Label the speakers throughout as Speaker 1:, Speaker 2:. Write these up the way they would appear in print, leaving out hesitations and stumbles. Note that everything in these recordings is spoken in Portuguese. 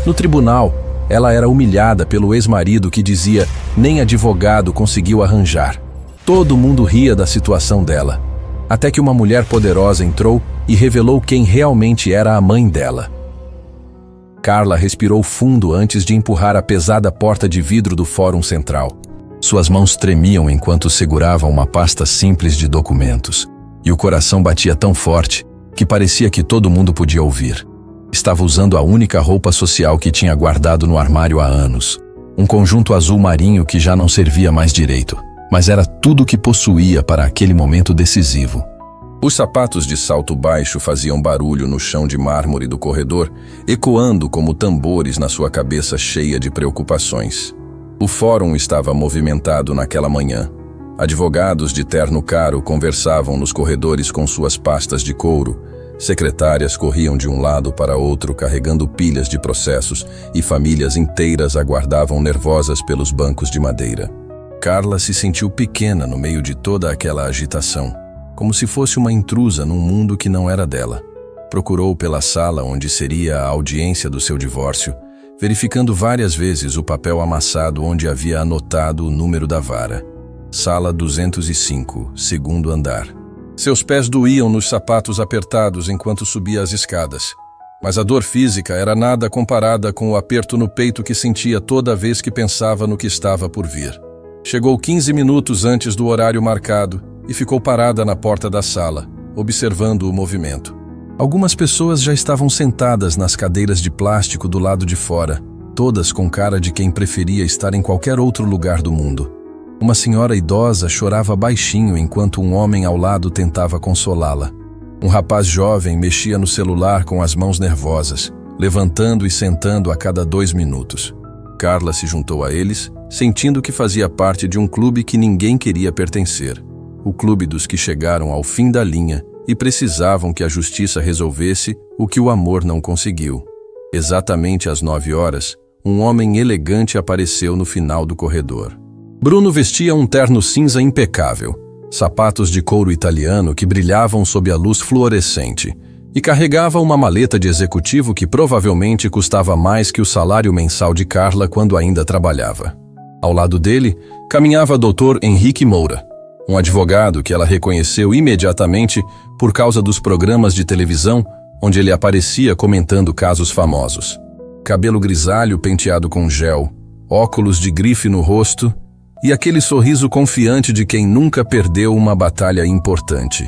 Speaker 1: No tribunal, ela era humilhada pelo ex-marido que dizia nem advogado conseguiu arranjar. Todo mundo ria da situação dela, até que uma mulher poderosa entrou e revelou quem realmente era a mãe dela. Carla respirou fundo antes de empurrar a pesada porta de vidro do Fórum Central. Suas mãos tremiam enquanto seguravam uma pasta simples de documentos, e o coração batia tão forte que parecia que todo mundo podia ouvir. Estava usando a única roupa social que tinha guardado no armário há anos, um conjunto azul marinho que já não servia mais direito, mas era tudo o que possuía para aquele momento decisivo. Os sapatos de salto baixo faziam barulho no chão de mármore do corredor, ecoando como tambores na sua cabeça cheia de preocupações. O fórum estava movimentado naquela manhã. Advogados de terno caro conversavam nos corredores com suas pastas de couro, secretárias corriam de um lado para outro carregando pilhas de processos e famílias inteiras aguardavam nervosas pelos bancos de madeira. Carla se sentiu pequena no meio de toda aquela agitação, como se fosse uma intrusa num mundo que não era dela. Procurou pela sala onde seria a audiência do seu divórcio, verificando várias vezes o papel amassado onde havia anotado o número da vara. Sala 205, segundo andar. Seus pés doíam nos sapatos apertados enquanto subia as escadas, mas a dor física era nada comparada com o aperto no peito que sentia toda vez que pensava no que estava por vir. Chegou 15 minutos antes do horário marcado e ficou parada na porta da sala, observando o movimento. Algumas pessoas já estavam sentadas nas cadeiras de plástico do lado de fora, todas com cara de quem preferia estar em qualquer outro lugar do mundo. Uma senhora idosa chorava baixinho enquanto um homem ao lado tentava consolá-la. Um rapaz jovem mexia no celular com as mãos nervosas, levantando e sentando a cada 2 minutos. Carla se juntou a eles, sentindo que fazia parte de um clube que ninguém queria pertencer. O clube dos que chegaram ao fim da linha e precisavam que a justiça resolvesse o que o amor não conseguiu. Exatamente às 9 horas, um homem elegante apareceu no final do corredor. Bruno vestia um terno cinza impecável, sapatos de couro italiano que brilhavam sob a luz fluorescente, e carregava uma maleta de executivo que provavelmente custava mais que o salário mensal de Carla quando ainda trabalhava. Ao lado dele, caminhava Dr. Henrique Moura, um advogado que ela reconheceu imediatamente por causa dos programas de televisão onde ele aparecia comentando casos famosos. Cabelo grisalho penteado com gel, óculos de grife no rosto e aquele sorriso confiante de quem nunca perdeu uma batalha importante.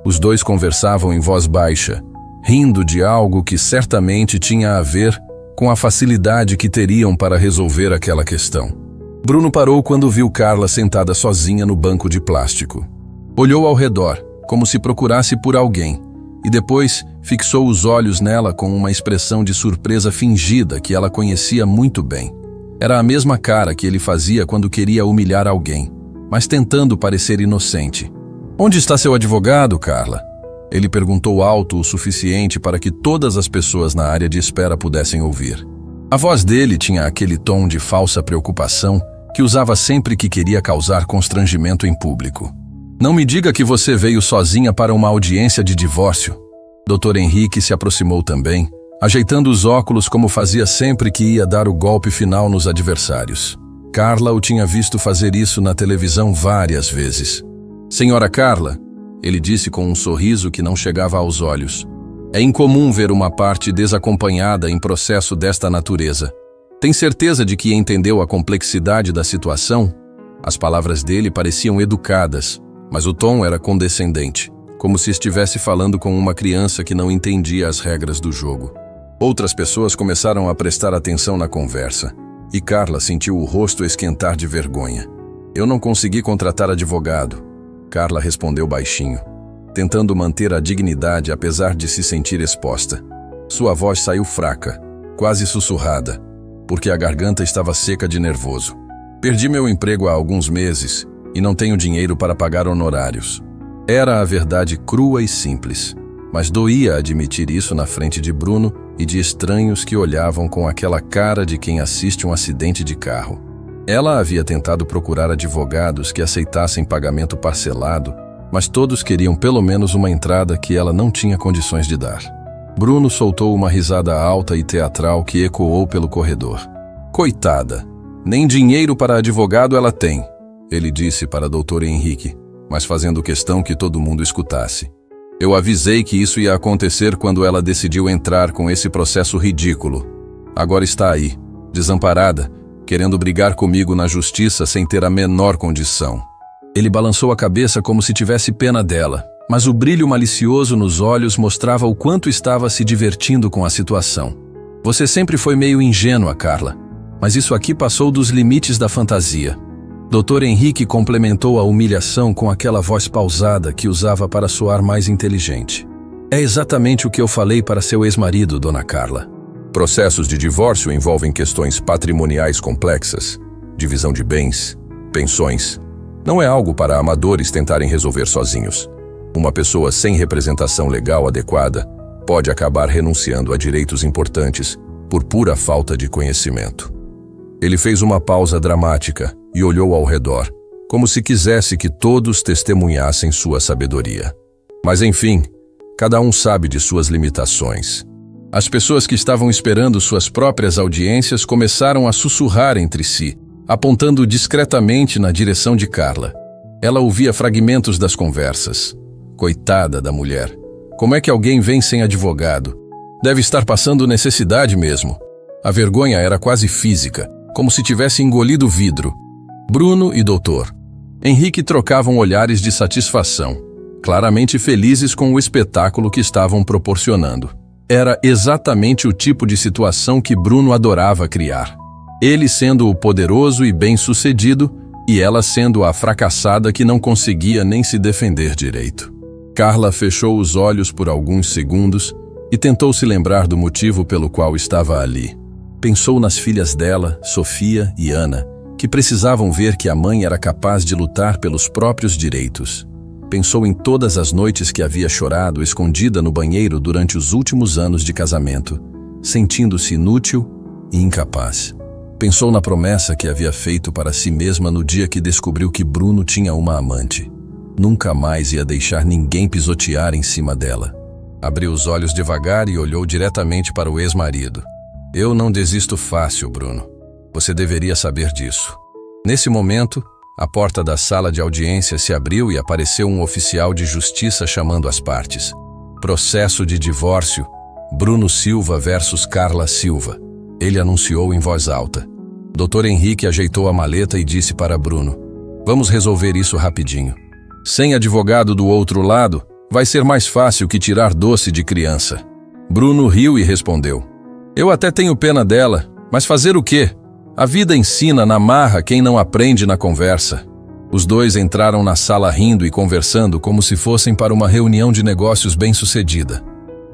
Speaker 1: Os dois conversavam em voz baixa, rindo de algo que certamente tinha a ver com a facilidade que teriam para resolver aquela questão. Bruno parou quando viu Carla sentada sozinha no banco de plástico. Olhou ao redor, como se procurasse por alguém, e depois fixou os olhos nela com uma expressão de surpresa fingida que ela conhecia muito bem. Era a mesma cara que ele fazia quando queria humilhar alguém, mas tentando parecer inocente. "Onde está seu advogado, Carla?" Ele perguntou alto o suficiente para que todas as pessoas na área de espera pudessem ouvir. A voz dele tinha aquele tom de falsa preocupação que usava sempre que queria causar constrangimento em público. "Não me diga que você veio sozinha para uma audiência de divórcio." Dr. Henrique se aproximou também, ajeitando os óculos como fazia sempre que ia dar o golpe final nos adversários. Carla o tinha visto fazer isso na televisão várias vezes. "Senhora Carla", ele disse com um sorriso que não chegava aos olhos, "é incomum ver uma parte desacompanhada em processo desta natureza. Tem certeza de que entendeu a complexidade da situação?" As palavras dele pareciam educadas, mas o tom era condescendente, como se estivesse falando com uma criança que não entendia as regras do jogo. Outras pessoas começaram a prestar atenção na conversa, e Carla sentiu o rosto esquentar de vergonha. "Eu não consegui contratar advogado", Carla respondeu baixinho, tentando manter a dignidade apesar de se sentir exposta. Sua voz saiu fraca, quase sussurrada, porque a garganta estava seca de nervoso. "Perdi meu emprego há alguns meses e não tenho dinheiro para pagar honorários." Era a verdade crua e simples, mas doía admitir isso na frente de Bruno e de estranhos que olhavam com aquela cara de quem assiste um acidente de carro. Ela havia tentado procurar advogados que aceitassem pagamento parcelado, mas todos queriam pelo menos uma entrada que ela não tinha condições de dar. Bruno soltou uma risada alta e teatral que ecoou pelo corredor. Coitada, nem dinheiro para advogado ela tem, ele disse para Dr. Henrique, mas fazendo questão que todo mundo escutasse. Eu avisei que isso ia acontecer quando ela decidiu entrar com esse processo ridículo. Agora está aí, desamparada, querendo brigar comigo na justiça sem ter a menor condição. Ele balançou a cabeça como se tivesse pena dela, mas o brilho malicioso nos olhos mostrava o quanto estava se divertindo com a situação. Você sempre foi meio ingênua, Carla, mas isso aqui passou dos limites da fantasia. Dr. Henrique complementou a humilhação com aquela voz pausada que usava para soar mais inteligente. É exatamente o que eu falei para seu ex-marido, dona Carla. Processos de divórcio envolvem questões patrimoniais complexas, divisão de bens, pensões. Não é algo para amadores tentarem resolver sozinhos. Uma pessoa sem representação legal adequada pode acabar renunciando a direitos importantes por pura falta de conhecimento. Ele fez uma pausa dramática e olhou ao redor, como se quisesse que todos testemunhassem sua sabedoria. Mas enfim, cada um sabe de suas limitações. As pessoas que estavam esperando suas próprias audiências começaram a sussurrar entre si, apontando discretamente na direção de Carla. Ela ouvia fragmentos das conversas. Coitada da mulher. Como é que alguém vem sem advogado? Deve estar passando necessidade mesmo. A vergonha era quase física, como se tivesse engolido vidro. Bruno e Dr. Henrique trocavam olhares de satisfação, claramente felizes com o espetáculo que estavam proporcionando. Era exatamente o tipo de situação que Bruno adorava criar. Ele sendo o poderoso e bem-sucedido, e ela sendo a fracassada que não conseguia nem se defender direito. Carla fechou os olhos por alguns segundos e tentou se lembrar do motivo pelo qual estava ali. Pensou nas filhas dela, Sofia e Ana, que precisavam ver que a mãe era capaz de lutar pelos próprios direitos. Pensou em todas as noites que havia chorado escondida no banheiro durante os últimos anos de casamento, sentindo-se inútil e incapaz. Pensou na promessa que havia feito para si mesma no dia que descobriu que Bruno tinha uma amante. Nunca mais ia deixar ninguém pisotear em cima dela. Abriu os olhos devagar e olhou diretamente para o ex-marido. Eu não desisto fácil, Bruno. Você deveria saber disso. Nesse momento, a porta da sala de audiência se abriu e apareceu um oficial de justiça chamando as partes. Processo de divórcio, Bruno Silva versus Carla Silva. Ele anunciou em voz alta. Dr. Henrique ajeitou a maleta e disse para Bruno: Vamos resolver isso rapidinho. Sem advogado do outro lado, vai ser mais fácil que tirar doce de criança. Bruno riu e respondeu: Eu até tenho pena dela, mas fazer o quê? A vida ensina na marra quem não aprende na conversa. Os dois entraram na sala rindo e conversando como se fossem para uma reunião de negócios bem-sucedida.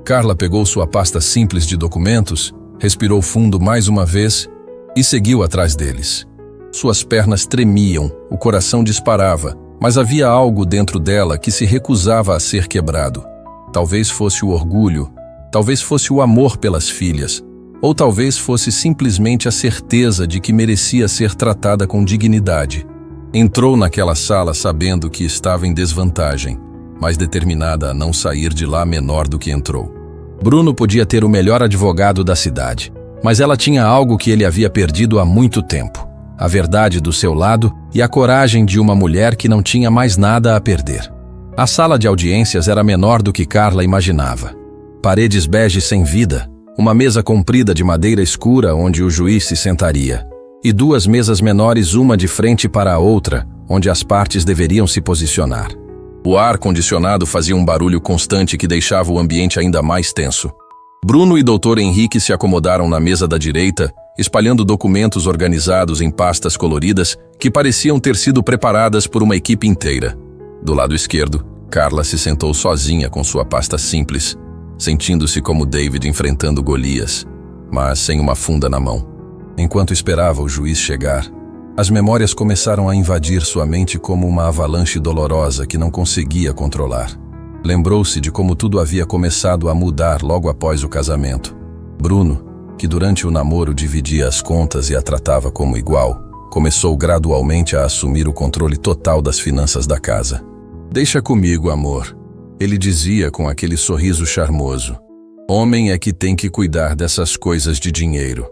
Speaker 1: Carla pegou sua pasta simples de documentos, respirou fundo mais uma vez e seguiu atrás deles. Suas pernas tremiam, o coração disparava, mas havia algo dentro dela que se recusava a ser quebrado. Talvez fosse o orgulho, talvez fosse o amor pelas filhas, ou talvez fosse simplesmente a certeza de que merecia ser tratada com dignidade. Entrou naquela sala sabendo que estava em desvantagem, mas determinada a não sair de lá menor do que entrou. Bruno podia ter o melhor advogado da cidade, mas ela tinha algo que ele havia perdido há muito tempo: a verdade do seu lado e a coragem de uma mulher que não tinha mais nada a perder. A sala de audiências era menor do que Carla imaginava. Paredes bege sem vida, uma mesa comprida de madeira escura onde o juiz se sentaria, e duas mesas menores, uma de frente para a outra, onde as partes deveriam se posicionar. O ar-condicionado fazia um barulho constante que deixava o ambiente ainda mais tenso. Bruno e Dr. Henrique se acomodaram na mesa da direita, espalhando documentos organizados em pastas coloridas que pareciam ter sido preparadas por uma equipe inteira. Do lado esquerdo, Carla se sentou sozinha com sua pasta simples, sentindo-se como David enfrentando Golias, mas sem uma funda na mão. Enquanto esperava o juiz chegar, as memórias começaram a invadir sua mente como uma avalanche dolorosa que não conseguia controlar. Lembrou-se de como tudo havia começado a mudar logo após o casamento. Bruno, que durante o namoro dividia as contas e a tratava como igual, começou gradualmente a assumir o controle total das finanças da casa. Deixa comigo, amor, ele dizia com aquele sorriso charmoso. Homem é que tem que cuidar dessas coisas de dinheiro.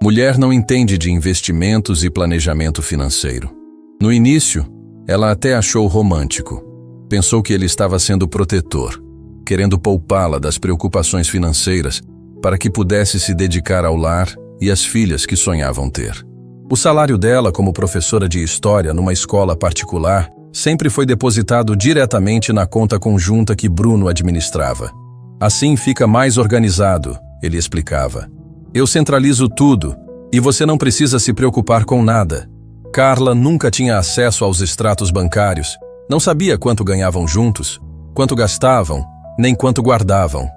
Speaker 1: Mulher não entende de investimentos e planejamento financeiro. No início, ela até achou romântico. Pensou que ele estava sendo protetor, querendo poupá-la das preocupações financeiras para que pudesse se dedicar ao lar e às filhas que sonhavam ter. O salário dela como professora de história numa escola particular sempre foi depositado diretamente na conta conjunta que Bruno administrava. Assim fica mais organizado, ele explicava. Eu centralizo tudo e você não precisa se preocupar com nada. Carla nunca tinha acesso aos extratos bancários, não sabia quanto ganhavam juntos, quanto gastavam, nem quanto guardavam.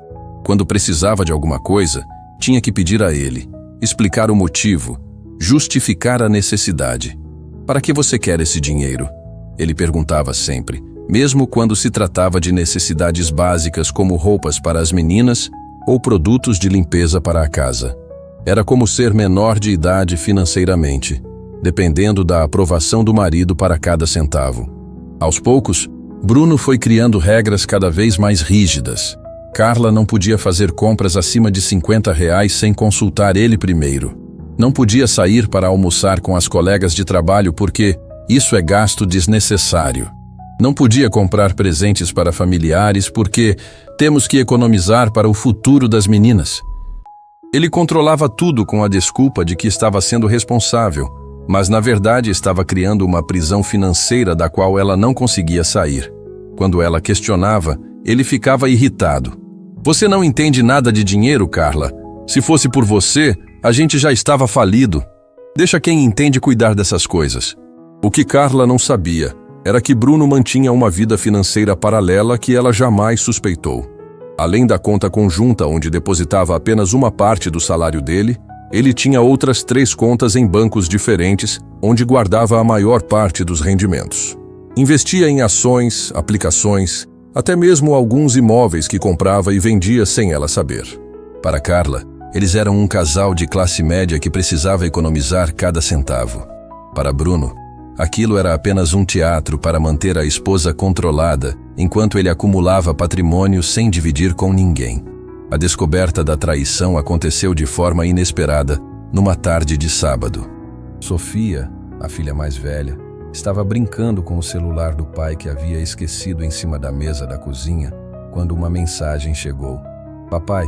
Speaker 1: Quando precisava de alguma coisa, tinha que pedir a ele, explicar o motivo, justificar a necessidade. Para que você quer esse dinheiro? Ele perguntava sempre, mesmo quando se tratava de necessidades básicas como roupas para as meninas ou produtos de limpeza para a casa. Era como ser menor de idade financeiramente, dependendo da aprovação do marido para cada centavo. Aos poucos, Bruno foi criando regras cada vez mais rígidas. Carla não podia fazer compras acima de R$ 50 sem consultar ele primeiro. Não podia sair para almoçar com as colegas de trabalho porque isso é gasto desnecessário. Não podia comprar presentes para familiares porque temos que economizar para o futuro das meninas. Ele controlava tudo com a desculpa de que estava sendo responsável, mas na verdade estava criando uma prisão financeira da qual ela não conseguia sair. Quando ela questionava, ele ficava irritado. Você não entende nada de dinheiro, Carla. Se fosse por você, a gente já estava falido. Deixa quem entende cuidar dessas coisas. O que Carla não sabia era que Bruno mantinha uma vida financeira paralela que ela jamais suspeitou. Além da conta conjunta onde depositava apenas uma parte do salário dele, ele tinha outras 3 contas em bancos diferentes, onde guardava a maior parte dos rendimentos. Investia em ações, aplicações, até mesmo alguns imóveis que comprava e vendia sem ela saber. Para Carla, eles eram um casal de classe média que precisava economizar cada centavo. Para Bruno, aquilo era apenas um teatro para manter a esposa controlada, enquanto ele acumulava patrimônio sem dividir com ninguém. A descoberta da traição aconteceu de forma inesperada, numa tarde de sábado. Sofia, a filha mais velha, estava brincando com o celular do pai que havia esquecido em cima da mesa da cozinha, quando uma mensagem chegou. Papai,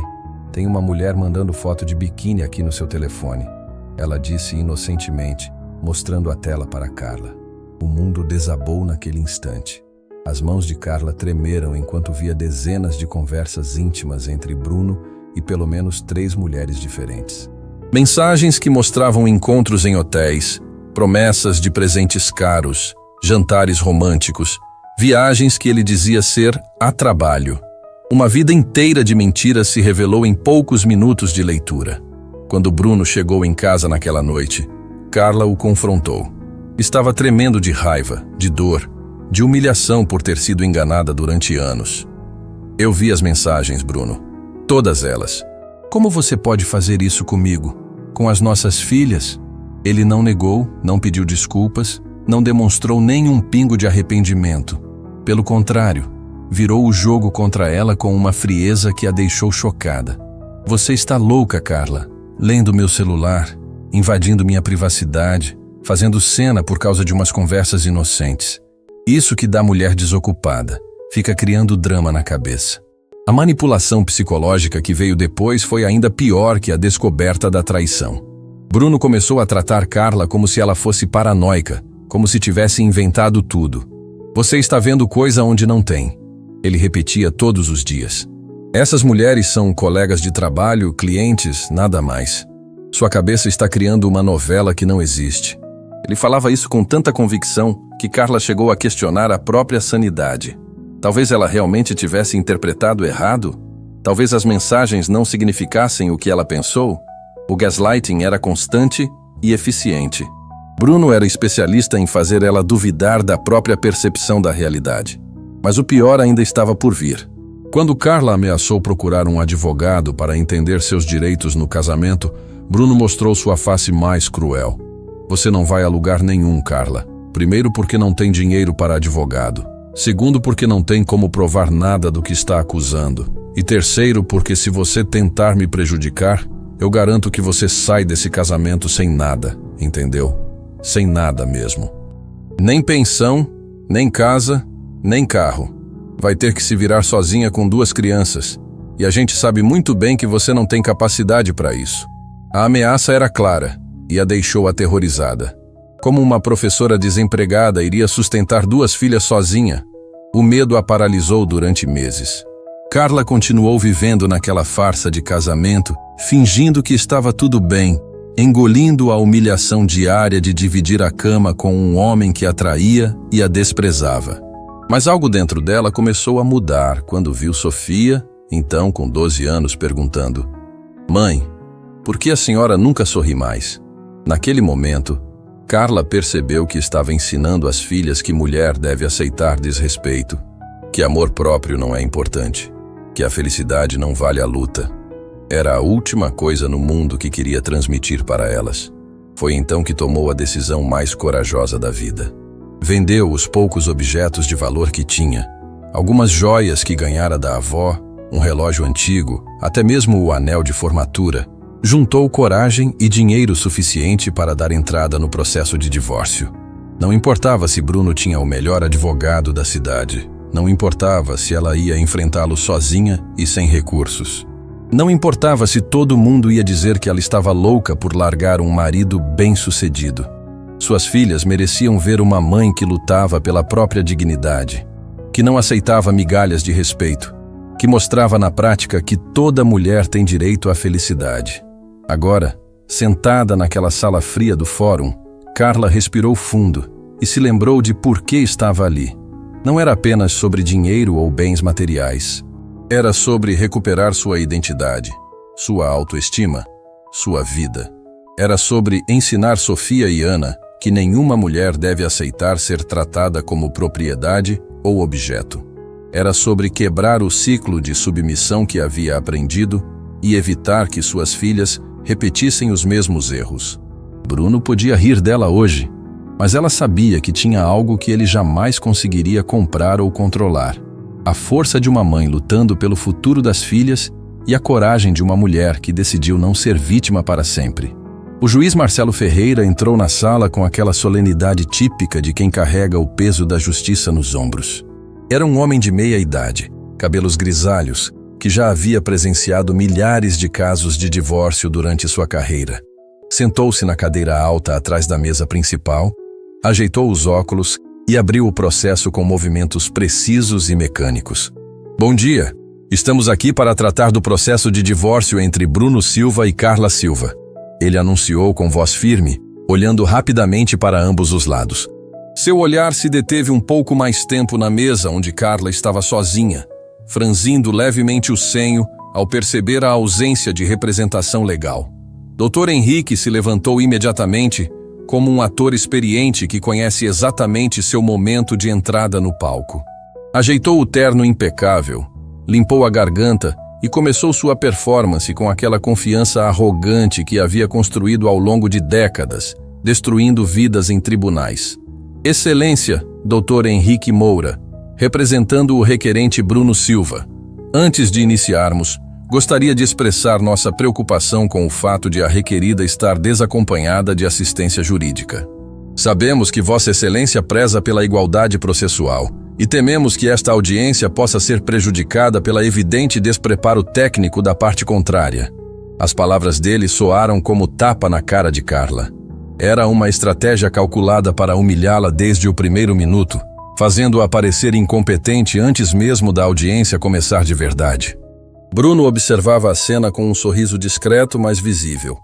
Speaker 1: tem uma mulher mandando foto de biquíni aqui no seu telefone. Ela disse inocentemente, mostrando a tela para Carla. O mundo desabou naquele instante. As mãos de Carla tremeram enquanto via dezenas de conversas íntimas entre Bruno e pelo menos 3 mulheres diferentes. Mensagens que mostravam encontros em hotéis, promessas de presentes caros, jantares românticos, viagens que ele dizia ser a trabalho. Uma vida inteira de mentiras se revelou em poucos minutos de leitura. Quando Bruno chegou em casa naquela noite, Carla o confrontou. Estava tremendo de raiva, de dor, de humilhação por ter sido enganada durante anos. Eu vi as mensagens, Bruno. Todas elas. Como você pode fazer isso comigo? Com as nossas filhas? Ele não negou, não pediu desculpas, não demonstrou nenhum pingo de arrependimento. Pelo contrário, virou o jogo contra ela com uma frieza que a deixou chocada. Você está louca, Carla, lendo meu celular, invadindo minha privacidade, fazendo cena por causa de umas conversas inocentes. Isso que dá mulher desocupada, fica criando drama na cabeça. A manipulação psicológica que veio depois foi ainda pior que a descoberta da traição. Bruno começou a tratar Carla como se ela fosse paranoica, como se tivesse inventado tudo. Você está vendo coisa onde não tem. Ele repetia todos os dias. Essas mulheres são colegas de trabalho, clientes, nada mais. Sua cabeça está criando uma novela que não existe. Ele falava isso com tanta convicção que Carla chegou a questionar a própria sanidade. Talvez ela realmente tivesse interpretado errado? Talvez as mensagens não significassem o que ela pensou? O gaslighting era constante e eficiente. Bruno era especialista em fazer ela duvidar da própria percepção da realidade. Mas o pior ainda estava por vir. Quando Carla ameaçou procurar um advogado para entender seus direitos no casamento, Bruno mostrou sua face mais cruel. Você não vai a lugar nenhum, Carla. Primeiro, porque não tem dinheiro para advogado. Segundo, porque não tem como provar nada do que está acusando. E terceiro, porque se você tentar me prejudicar, eu garanto que você sai desse casamento sem nada, entendeu? Sem nada mesmo. Nem pensão, nem casa, nem carro. Vai ter que se virar sozinha com 2 crianças. E a gente sabe muito bem que você não tem capacidade para isso. A ameaça era clara e a deixou aterrorizada. Como uma professora desempregada iria sustentar 2 filhas sozinha, o medo a paralisou durante meses. Carla continuou vivendo naquela farsa de casamento, fingindo que estava tudo bem, engolindo a humilhação diária de dividir a cama com um homem que a traía e a desprezava. Mas algo dentro dela começou a mudar quando viu Sofia, então com 12 anos, perguntando: "Mãe, por que a senhora nunca sorri mais?" Naquele momento, Carla percebeu que estava ensinando às filhas que mulher deve aceitar desrespeito, que amor próprio não é importante, que a felicidade não vale a luta. Era a última coisa no mundo que queria transmitir para elas. Foi então que tomou a decisão mais corajosa da vida. Vendeu os poucos objetos de valor que tinha, algumas joias que ganhara da avó, um relógio antigo, até mesmo o anel de formatura. Juntou coragem e dinheiro suficiente para dar entrada no processo de divórcio. Não importava se Bruno tinha o melhor advogado da cidade. Não importava se ela ia enfrentá-lo sozinha e sem recursos. Não importava se todo mundo ia dizer que ela estava louca por largar um marido bem-sucedido. Suas filhas mereciam ver uma mãe que lutava pela própria dignidade, que não aceitava migalhas de respeito, que mostrava na prática que toda mulher tem direito à felicidade. Agora, sentada naquela sala fria do fórum, Carla respirou fundo e se lembrou de por que estava ali. Não era apenas sobre dinheiro ou bens materiais. Era sobre recuperar sua identidade, sua autoestima, sua vida. Era sobre ensinar Sofia e Ana que nenhuma mulher deve aceitar ser tratada como propriedade ou objeto. Era sobre quebrar o ciclo de submissão que havia aprendido e evitar que suas filhas repetissem os mesmos erros. Bruno podia rir dela hoje, mas ela sabia que tinha algo que ele jamais conseguiria comprar ou controlar: a força de uma mãe lutando pelo futuro das filhas e a coragem de uma mulher que decidiu não ser vítima para sempre. O juiz Marcelo Ferreira entrou na sala com aquela solenidade típica de quem carrega o peso da justiça nos ombros. Era um homem de meia idade, cabelos grisalhos, que já havia presenciado milhares de casos de divórcio durante sua carreira. Sentou-se na cadeira alta atrás da mesa principal, ajeitou os óculos e abriu o processo com movimentos precisos e mecânicos. "Bom dia! Estamos aqui para tratar do processo de divórcio entre Bruno Silva e Carla Silva", ele anunciou com voz firme, olhando rapidamente para ambos os lados. Seu olhar se deteve um pouco mais tempo na mesa onde Carla estava sozinha, franzindo levemente o senho ao perceber a ausência de representação legal. Dr. Henrique se levantou imediatamente, como um ator experiente que conhece exatamente seu momento de entrada no palco. Ajeitou o terno impecável, limpou a garganta e começou sua performance com aquela confiança arrogante que havia construído ao longo de décadas, destruindo vidas em tribunais. Excelência, Dr. Henrique Moura, representando o requerente Bruno Silva. Antes de iniciarmos, gostaria de expressar nossa preocupação com o fato de a requerida estar desacompanhada de assistência jurídica. Sabemos que Vossa Excelência preza pela igualdade processual e tememos que esta audiência possa ser prejudicada pela evidente despreparo técnico da parte contrária. As palavras dele soaram como tapa na cara de Carla. Era uma estratégia calculada para humilhá-la desde o primeiro minuto, fazendo-a parecer incompetente antes mesmo da audiência começar de verdade. Bruno observava a cena com um sorriso discreto, mas visível,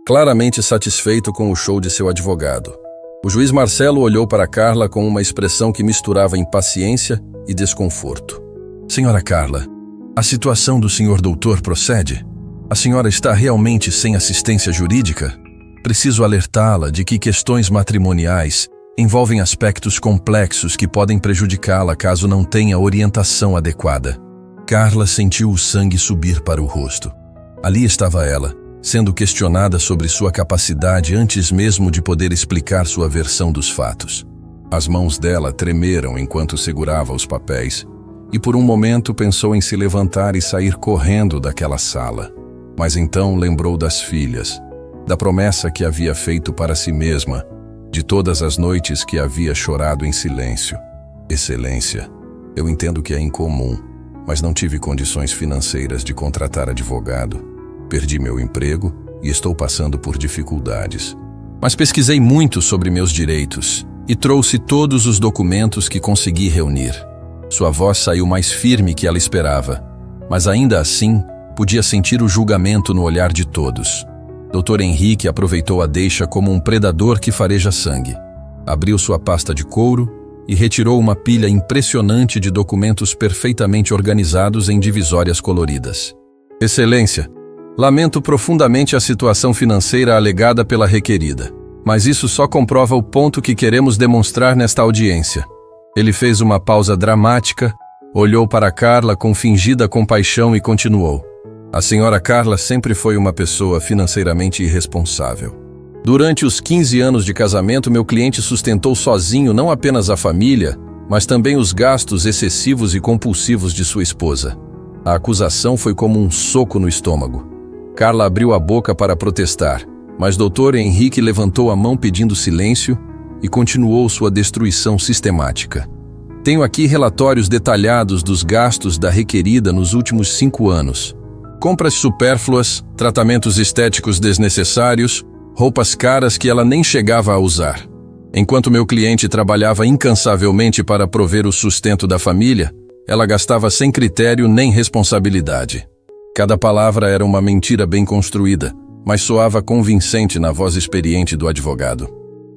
Speaker 1: claramente satisfeito com o show de seu advogado. O juiz Marcelo olhou para Carla com uma expressão que misturava impaciência e desconforto. "Senhora Carla, a situação do senhor doutor procede? A senhora está realmente sem assistência jurídica? Preciso alertá-la de que questões matrimoniais envolvem aspectos complexos que podem prejudicá-la caso não tenha orientação adequada." Carla sentiu o sangue subir para o rosto. Ali estava ela, sendo questionada sobre sua capacidade antes mesmo de poder explicar sua versão dos fatos. As mãos dela tremeram enquanto segurava os papéis, e por um momento pensou em se levantar e sair correndo daquela sala. Mas então lembrou das filhas, da promessa que havia feito para si mesma, de todas as noites que havia chorado em silêncio. Excelência, eu entendo que é incomum, mas não tive condições financeiras de contratar advogado. Perdi meu emprego e estou passando por dificuldades. Mas pesquisei muito sobre meus direitos e trouxe todos os documentos que consegui reunir. Sua voz saiu mais firme que ela esperava, mas ainda assim podia sentir o julgamento no olhar de todos. Dr. Henrique aproveitou a deixa como um predador que fareja sangue. Abriu sua pasta de couro e retirou uma pilha impressionante de documentos perfeitamente organizados em divisórias coloridas. Excelência, lamento profundamente a situação financeira alegada pela requerida, mas isso só comprova o ponto que queremos demonstrar nesta audiência. Ele fez uma pausa dramática, olhou para Carla com fingida compaixão e continuou. A senhora Carla sempre foi uma pessoa financeiramente irresponsável. Durante os 15 anos de casamento, meu cliente sustentou sozinho não apenas a família, mas também os gastos excessivos e compulsivos de sua esposa. A acusação foi como um soco no estômago. Carla abriu a boca para protestar, mas Dr. Henrique levantou a mão pedindo silêncio e continuou sua destruição sistemática. Tenho aqui relatórios detalhados dos gastos da requerida nos últimos 5 anos. Compras supérfluas, tratamentos estéticos desnecessários, roupas caras que ela nem chegava a usar. Enquanto meu cliente trabalhava incansavelmente para prover o sustento da família, ela gastava sem critério nem responsabilidade. Cada palavra era uma mentira bem construída, mas soava convincente na voz experiente do advogado.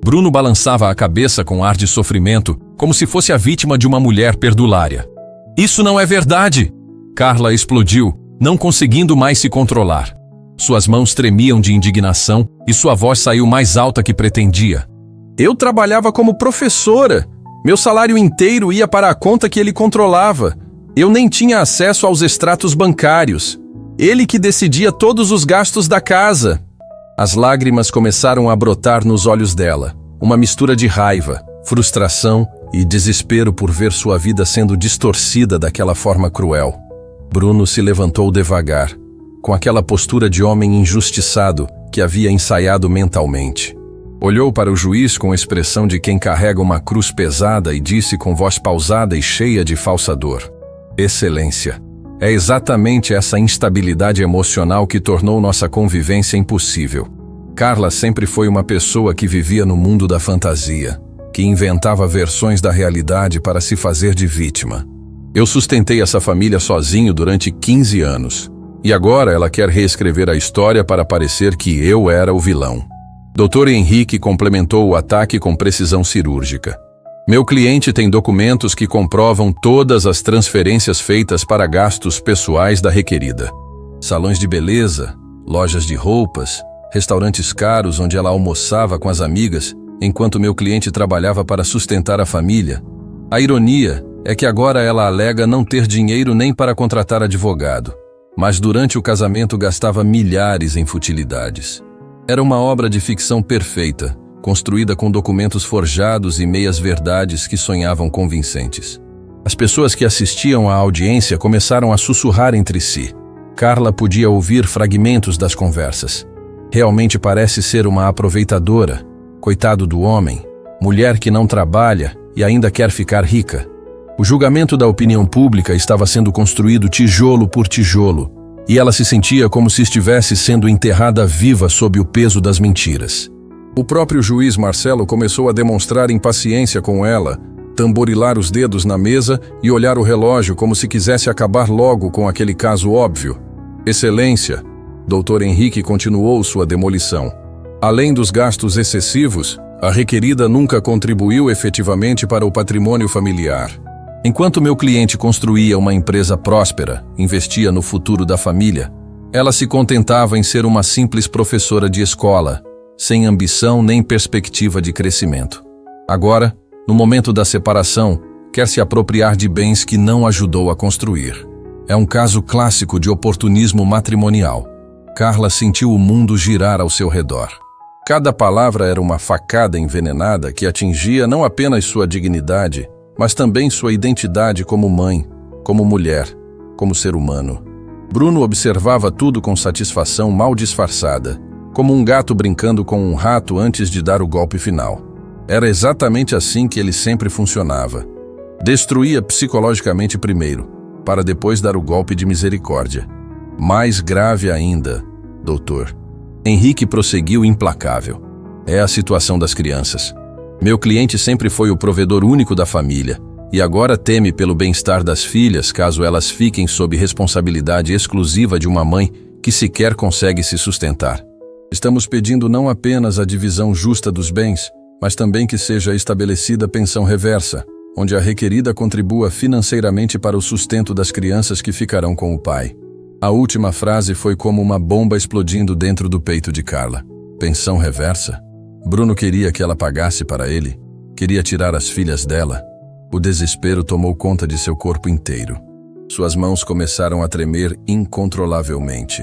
Speaker 1: Bruno balançava a cabeça com ar de sofrimento, como se fosse a vítima de uma mulher perdulária. Isso não é verdade! Carla explodiu, não conseguindo mais se controlar. Suas mãos tremiam de indignação e sua voz saiu mais alta que pretendia. Eu trabalhava como professora. Meu salário inteiro ia para a conta que ele controlava. Eu nem tinha acesso aos extratos bancários. Ele que decidia todos os gastos da casa. As lágrimas começaram a brotar nos olhos dela, uma mistura de raiva, frustração e desespero por ver sua vida sendo distorcida daquela forma cruel. Bruno se levantou devagar, com aquela postura de homem injustiçado que havia ensaiado mentalmente. Olhou para o juiz com a expressão de quem carrega uma cruz pesada e disse com voz pausada e cheia de falsa dor: Excelência, é exatamente essa instabilidade emocional que tornou nossa convivência impossível. Carla sempre foi uma pessoa que vivia no mundo da fantasia, que inventava versões da realidade para se fazer de vítima. Eu sustentei essa família sozinho durante 15 anos. E agora ela quer reescrever a história para parecer que eu era o vilão. Dr. Henrique complementou o ataque com precisão cirúrgica. Meu cliente tem documentos que comprovam todas as transferências feitas para gastos pessoais da requerida. Salões de beleza, lojas de roupas, restaurantes caros onde ela almoçava com as amigas, enquanto meu cliente trabalhava para sustentar a família. A ironia é que agora ela alega não ter dinheiro nem para contratar advogado. Mas durante o casamento gastava milhares em futilidades. Era uma obra de ficção perfeita, construída com documentos forjados e meias-verdades que sonhavam convincentes. As pessoas que assistiam à audiência começaram a sussurrar entre si. Carla podia ouvir fragmentos das conversas. Realmente parece ser uma aproveitadora. Coitado do homem, mulher que não trabalha e ainda quer ficar rica. O julgamento da opinião pública estava sendo construído tijolo por tijolo, e ela se sentia como se estivesse sendo enterrada viva sob o peso das mentiras. O próprio juiz Marcelo começou a demonstrar impaciência com ela, tamborilar os dedos na mesa e olhar o relógio como se quisesse acabar logo com aquele caso óbvio. Excelência, Dr. Henrique continuou sua demolição. Além dos gastos excessivos, a requerida nunca contribuiu efetivamente para o patrimônio familiar. Enquanto meu cliente construía uma empresa próspera, investia no futuro da família, ela se contentava em ser uma simples professora de escola, sem ambição nem perspectiva de crescimento. Agora, no momento da separação, quer se apropriar de bens que não ajudou a construir. É um caso clássico de oportunismo matrimonial. Carla sentiu o mundo girar ao seu redor. Cada palavra era uma facada envenenada que atingia não apenas sua dignidade, mas também sua identidade como mãe, como mulher, como ser humano. Bruno observava tudo com satisfação mal disfarçada, como um gato brincando com um rato antes de dar o golpe final. Era exatamente assim que ele sempre funcionava. Destruía psicologicamente primeiro, para depois dar o golpe de misericórdia. Mais grave ainda, doutor. Henrique prosseguiu implacável. É a situação das crianças. Meu cliente sempre foi o provedor único da família, e agora teme pelo bem-estar das filhas caso elas fiquem sob responsabilidade exclusiva de uma mãe que sequer consegue se sustentar. Estamos pedindo não apenas a divisão justa dos bens, mas também que seja estabelecida pensão reversa, onde a requerida contribua financeiramente para o sustento das crianças que ficarão com o pai. A última frase foi como uma bomba explodindo dentro do peito de Carla. Pensão reversa? Bruno queria que ela pagasse para ele. Queria tirar as filhas dela. O desespero tomou conta de seu corpo inteiro. Suas mãos começaram a tremer incontrolavelmente.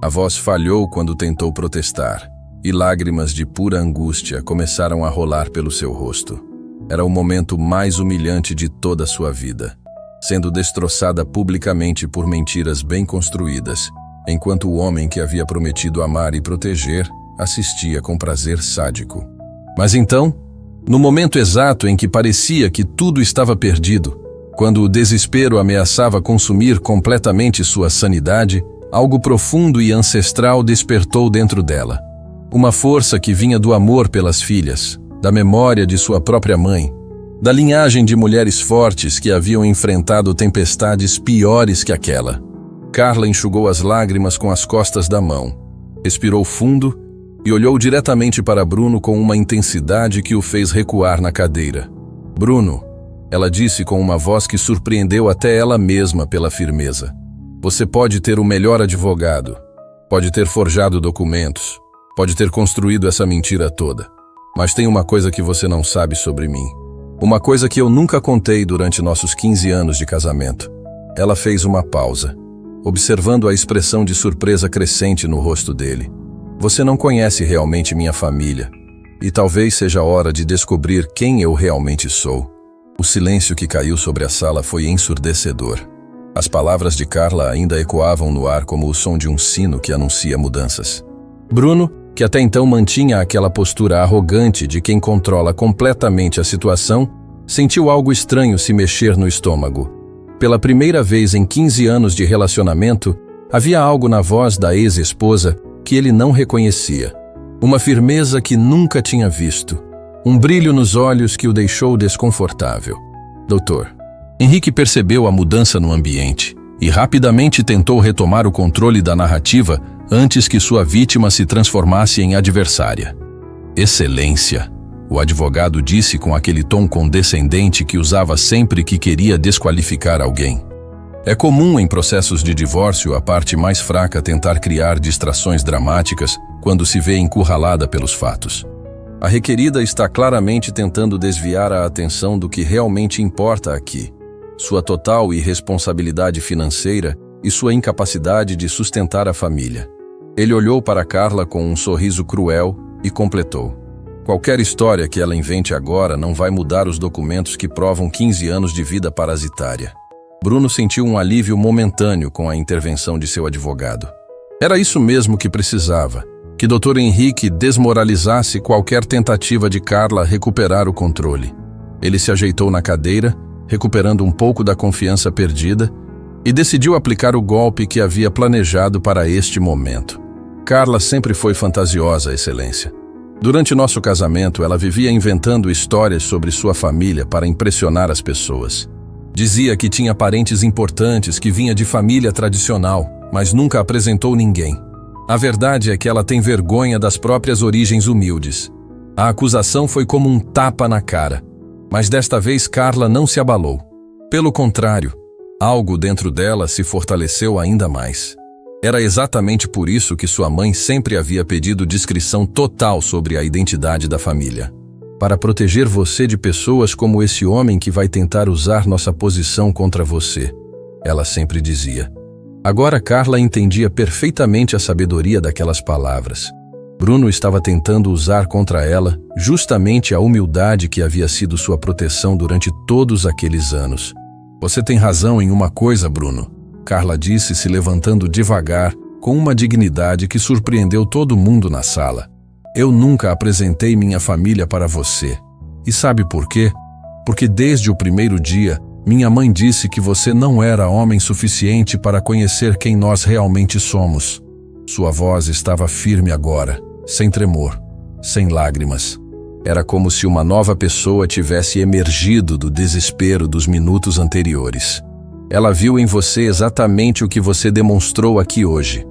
Speaker 1: A voz falhou quando tentou protestar, e lágrimas de pura angústia começaram a rolar pelo seu rosto. Era o momento mais humilhante de toda a sua vida, sendo destroçada publicamente por mentiras bem construídas, enquanto o homem que havia prometido amar e proteger assistia com prazer sádico. Mas então, no momento exato em que parecia que tudo estava perdido, quando o desespero ameaçava consumir completamente sua sanidade, algo profundo e ancestral despertou dentro dela. Uma força que vinha do amor pelas filhas, da memória de sua própria mãe, da linhagem de mulheres fortes que haviam enfrentado tempestades piores que aquela. Carla enxugou as lágrimas com as costas da mão, respirou fundo e olhou diretamente para Bruno com uma intensidade que o fez recuar na cadeira. Bruno, ela disse com uma voz que surpreendeu até ela mesma pela firmeza. Você pode ter o melhor advogado, pode ter forjado documentos, pode ter construído essa mentira toda. Mas tem uma coisa que você não sabe sobre mim. Uma coisa que eu nunca contei durante nossos 15 anos de casamento. Ela fez uma pausa, observando a expressão de surpresa crescente no rosto dele. Você não conhece realmente minha família, e talvez seja hora de descobrir quem eu realmente sou. O silêncio que caiu sobre a sala foi ensurdecedor. As palavras de Carla ainda ecoavam no ar como o som de um sino que anuncia mudanças. Bruno, que até então mantinha aquela postura arrogante de quem controla completamente a situação, sentiu algo estranho se mexer no estômago. Pela primeira vez em 15 anos de relacionamento, havia algo na voz da ex-esposa que ele não reconhecia. Uma firmeza que nunca tinha visto. Um brilho nos olhos que o deixou desconfortável. Doutor. Henrique percebeu a mudança no ambiente e rapidamente tentou retomar o controle da narrativa antes que sua vítima se transformasse em adversária. Excelência, o advogado disse com aquele tom condescendente que usava sempre que queria desqualificar alguém. É comum em processos de divórcio a parte mais fraca tentar criar distrações dramáticas quando se vê encurralada pelos fatos. A requerida está claramente tentando desviar a atenção do que realmente importa aqui: sua total irresponsabilidade financeira e sua incapacidade de sustentar a família. Ele olhou para Carla com um sorriso cruel e completou. Qualquer história que ela invente agora não vai mudar os documentos que provam 15 anos de vida parasitária. Bruno sentiu um alívio momentâneo com a intervenção de seu advogado. Era isso mesmo que precisava, que Dr. Henrique desmoralizasse qualquer tentativa de Carla recuperar o controle. Ele se ajeitou na cadeira, recuperando um pouco da confiança perdida, e decidiu aplicar o golpe que havia planejado para este momento. Carla sempre foi fantasiosa, Excelência. Durante nosso casamento, ela vivia inventando histórias sobre sua família para impressionar as pessoas. Dizia que tinha parentes importantes, que vinha de família tradicional, mas nunca apresentou ninguém. A verdade é que ela tem vergonha das próprias origens humildes. A acusação foi como um tapa na cara, mas desta vez Carla não se abalou. Pelo contrário, algo dentro dela se fortaleceu ainda mais. Era exatamente por isso que sua mãe sempre havia pedido discrição total sobre a identidade da família. Para proteger você de pessoas como esse homem que vai tentar usar nossa posição contra você, ela sempre dizia. Agora Carla entendia perfeitamente a sabedoria daquelas palavras. Bruno estava tentando usar contra ela justamente a humildade que havia sido sua proteção durante todos aqueles anos. Você tem razão em uma coisa, Bruno, Carla disse, se levantando devagar, com uma dignidade que surpreendeu todo mundo na sala. Eu nunca apresentei minha família para você. E sabe por quê? Porque desde o primeiro dia, minha mãe disse que você não era homem suficiente para conhecer quem nós realmente somos. Sua voz estava firme agora, sem tremor, sem lágrimas. Era como se uma nova pessoa tivesse emergido do desespero dos minutos anteriores. Ela viu em você exatamente o que você demonstrou aqui hoje.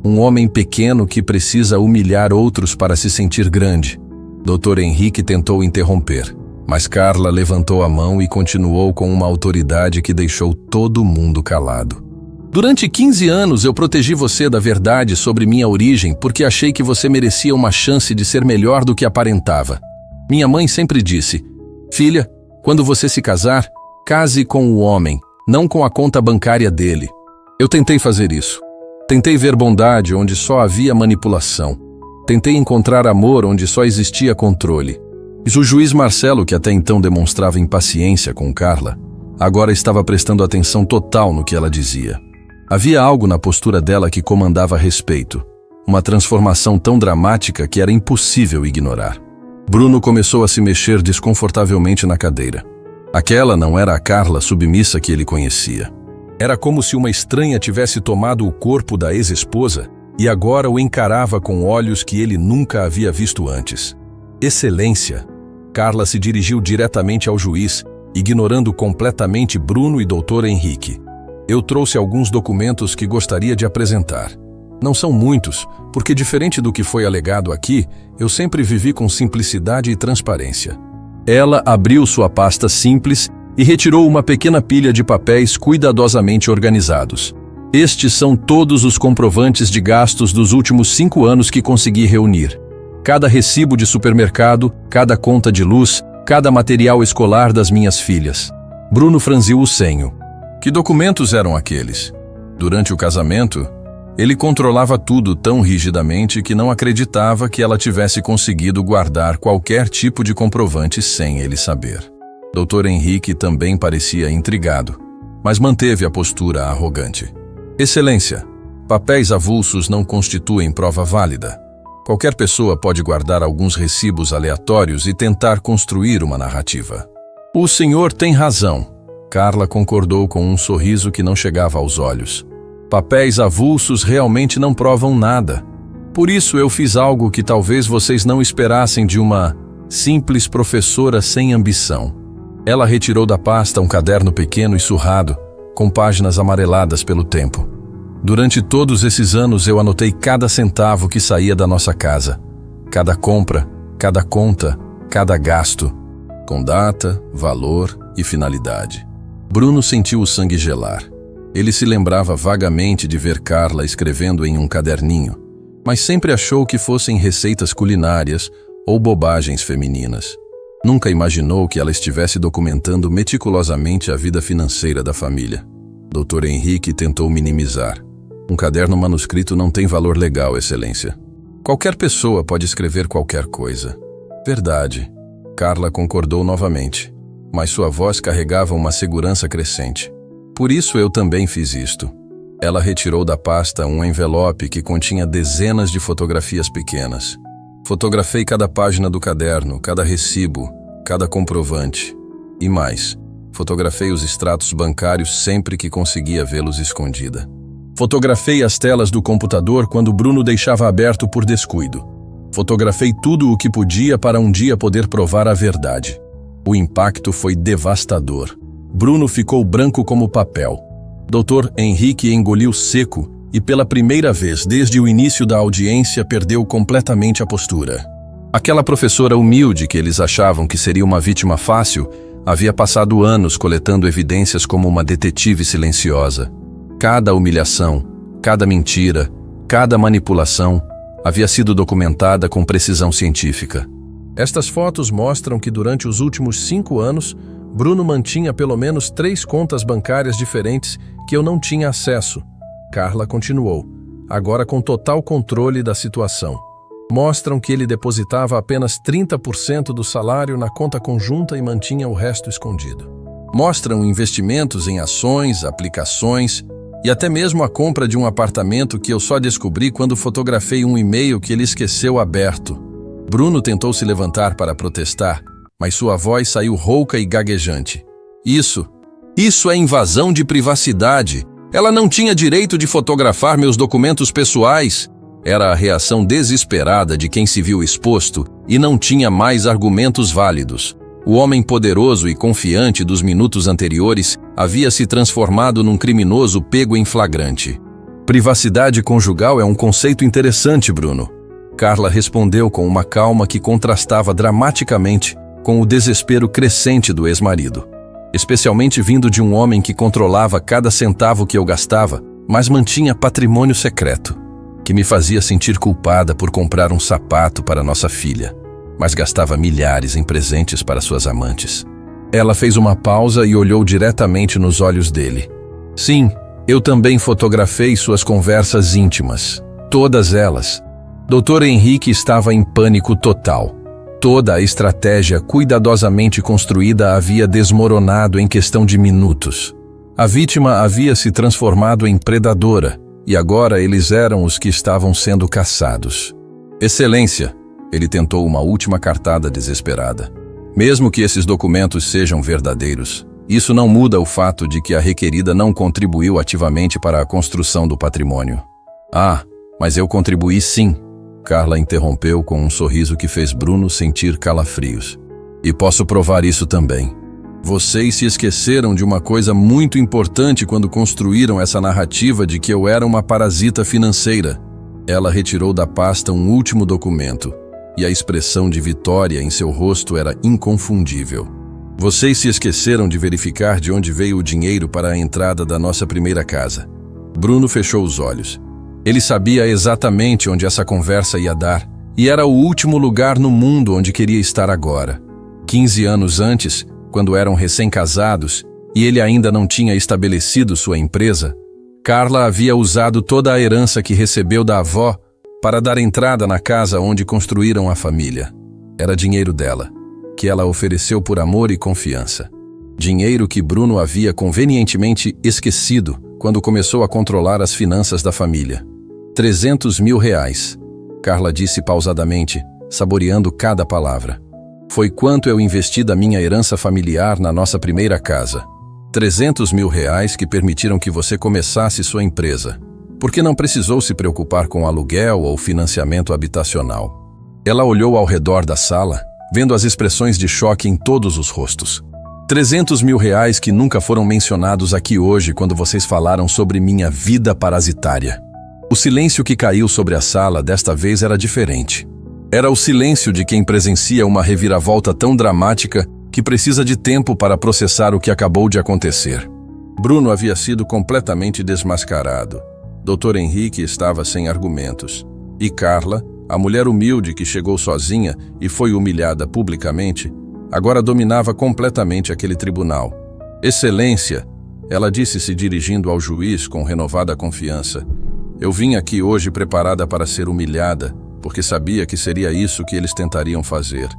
Speaker 1: Um homem pequeno que precisa humilhar outros para se sentir grande. Dr. Henrique tentou interromper, mas Carla levantou a mão e continuou com uma autoridade que deixou todo mundo calado. Durante 15 anos eu protegi você da verdade sobre minha origem porque achei que você merecia uma chance de ser melhor do que aparentava. Minha mãe sempre disse: filha, quando você se casar, case com o homem, não com a conta bancária dele. Eu tentei fazer isso. Tentei ver bondade onde só havia manipulação. Tentei encontrar amor onde só existia controle. E o juiz Marcelo, que até então demonstrava impaciência com Carla, agora estava prestando atenção total no que ela dizia. Havia algo na postura dela que comandava respeito. Uma transformação tão dramática que era impossível ignorar. Bruno começou a se mexer desconfortavelmente na cadeira. Aquela não era a Carla submissa que ele conhecia. Era como se uma estranha tivesse tomado o corpo da ex-esposa e agora o encarava com olhos que ele nunca havia visto antes. Excelência! Carla se dirigiu diretamente ao juiz, ignorando completamente Bruno e Dr. Henrique. Eu trouxe alguns documentos que gostaria de apresentar. Não são muitos, porque diferente do que foi alegado aqui, eu sempre vivi com simplicidade e transparência. Ela abriu sua pasta simples e retirou uma pequena pilha de papéis cuidadosamente organizados. Estes são todos os comprovantes de gastos dos últimos 5 anos que consegui reunir. Cada recibo de supermercado, cada conta de luz, cada material escolar das minhas filhas. Bruno franziu o senho. Que documentos eram aqueles? Durante o casamento, ele controlava tudo tão rigidamente que não acreditava que ela tivesse conseguido guardar qualquer tipo de comprovante sem ele saber. Dr. Henrique também parecia intrigado, mas manteve a postura arrogante. Excelência, papéis avulsos não constituem prova válida. Qualquer pessoa pode guardar alguns recibos aleatórios e tentar construir uma narrativa. O senhor tem razão. Carla concordou com um sorriso que não chegava aos olhos. Papéis avulsos realmente não provam nada. Por isso eu fiz algo que talvez vocês não esperassem de uma simples professora sem ambição. Ela retirou da pasta um caderno pequeno e surrado, com páginas amareladas pelo tempo. Durante todos esses anos eu anotei cada centavo que saía da nossa casa. Cada compra, cada conta, cada gasto. Com data, valor e finalidade. Bruno sentiu o sangue gelar. Ele se lembrava vagamente de ver Carla escrevendo em um caderninho, mas sempre achou que fossem receitas culinárias ou bobagens femininas. Nunca imaginou que ela estivesse documentando meticulosamente a vida financeira da família. Dr. Henrique tentou minimizar. Um caderno manuscrito não tem valor legal, Excelência. Qualquer pessoa pode escrever qualquer coisa. Verdade. Carla concordou novamente, mas sua voz carregava uma segurança crescente. Por isso eu também fiz isto. Ela retirou da pasta um envelope que continha dezenas de fotografias pequenas. Fotografei cada página do caderno, cada recibo, cada comprovante. E mais, fotografei os extratos bancários sempre que conseguia vê-los escondida. Fotografei as telas do computador quando Bruno deixava aberto por descuido. Fotografei tudo o que podia para um dia poder provar a verdade. O impacto foi devastador. Bruno ficou branco como papel. Dr. Henrique engoliu seco e pela primeira vez desde o início da audiência perdeu completamente a postura. Aquela professora humilde que eles achavam que seria uma vítima fácil havia passado anos coletando evidências como uma detetive silenciosa. Cada humilhação, cada mentira, cada manipulação havia sido documentada com precisão científica. Estas fotos mostram que durante os últimos 5 anos, Bruno mantinha pelo menos 3 contas bancárias diferentes que eu não tinha acesso. Carla continuou, agora com total controle da situação. Mostram que ele depositava apenas 30% do salário na conta conjunta e mantinha o resto escondido. Mostram investimentos em ações, aplicações e até mesmo a compra de um apartamento que eu só descobri quando fotografei um e-mail que ele esqueceu aberto. Bruno tentou se levantar para protestar, mas sua voz saiu rouca e gaguejante. Isso é invasão de privacidade. Ela não tinha direito de fotografar meus documentos pessoais. Era a reação desesperada de quem se viu exposto e não tinha mais argumentos válidos. O homem poderoso e confiante dos minutos anteriores havia se transformado num criminoso pego em flagrante. Privacidade conjugal é um conceito interessante, Bruno. Carla respondeu com uma calma que contrastava dramaticamente com o desespero crescente do ex-marido. Especialmente vindo de um homem que controlava cada centavo que eu gastava, mas mantinha patrimônio secreto, que me fazia sentir culpada por comprar um sapato para nossa filha, mas gastava milhares em presentes para suas amantes. Ela fez uma pausa e olhou diretamente nos olhos dele. Sim, eu também fotografei suas conversas íntimas, todas elas. Dr. Henrique estava em pânico total. Toda a estratégia cuidadosamente construída havia desmoronado em questão de minutos. A vítima havia se transformado em predadora, e agora eles eram os que estavam sendo caçados. Excelência, ele tentou uma última cartada desesperada. Mesmo que esses documentos sejam verdadeiros, isso não muda o fato de que a requerida não contribuiu ativamente para a construção do patrimônio. Ah, mas eu contribuí sim. Carla interrompeu com um sorriso que fez Bruno sentir calafrios. E posso provar isso também. Vocês se esqueceram de uma coisa muito importante quando construíram essa narrativa de que eu era uma parasita financeira. Ela retirou da pasta um último documento, e a expressão de vitória em seu rosto era inconfundível. Vocês se esqueceram de verificar de onde veio o dinheiro para a entrada da nossa primeira casa. Bruno fechou os olhos. Ele sabia exatamente onde essa conversa ia dar, e era o último lugar no mundo onde queria estar agora. 15 anos antes, quando eram recém-casados, e ele ainda não tinha estabelecido sua empresa, Carla havia usado toda a herança que recebeu da avó para dar entrada na casa onde construíram a família. Era dinheiro dela, que ela ofereceu por amor e confiança. Dinheiro que Bruno havia convenientemente esquecido quando começou a controlar as finanças da família. 300 mil reais, Carla disse pausadamente, saboreando cada palavra. Foi quanto eu investi da minha herança familiar na nossa primeira casa. 300 mil reais que permitiram que você começasse sua empresa, porque não precisou se preocupar com aluguel ou financiamento habitacional. Ela olhou ao redor da sala, vendo as expressões de choque em todos os rostos. 300 mil reais que nunca foram mencionados aqui hoje quando vocês falaram sobre minha vida parasitária. O silêncio que caiu sobre a sala desta vez era diferente. Era o silêncio de quem presencia uma reviravolta tão dramática que precisa de tempo para processar o que acabou de acontecer. Bruno havia sido completamente desmascarado. Dr. Henrique estava sem argumentos. E Carla, a mulher humilde que chegou sozinha e foi humilhada publicamente, agora dominava completamente aquele tribunal. Excelência, ela disse se dirigindo ao juiz com renovada confiança. Eu vim aqui hoje preparada para ser humilhada, porque sabia que seria isso que eles tentariam fazer.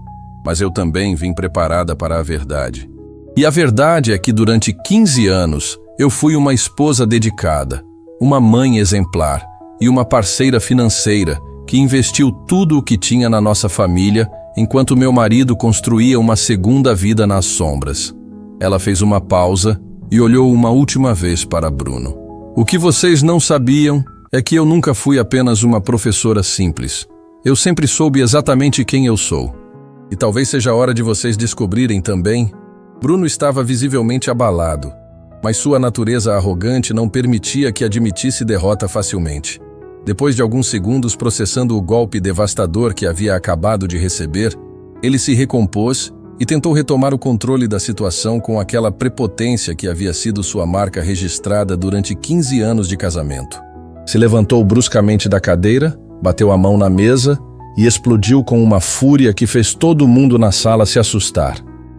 Speaker 1: Mas eu também vim preparada para a verdade. E a verdade é que durante 15 anos eu fui uma esposa dedicada, uma mãe exemplar e uma parceira financeira que investiu tudo o que tinha na nossa família enquanto meu marido construía uma segunda vida nas sombras. Ela fez uma pausa e olhou uma última vez para Bruno. O que vocês não sabiam é que eu nunca fui apenas uma professora simples. Eu sempre soube exatamente quem eu sou. E talvez seja a hora de vocês descobrirem também. Bruno estava visivelmente abalado, mas sua natureza arrogante não permitia que admitisse derrota facilmente. Depois de alguns segundos processando o golpe devastador que havia acabado de receber, ele se recompôs e tentou retomar o controle da situação com aquela prepotência que havia sido sua marca registrada durante 15 anos de casamento. Se levantou bruscamente da cadeira, bateu a mão na mesa e explodiu com uma fúria que fez todo mundo na sala se assustar.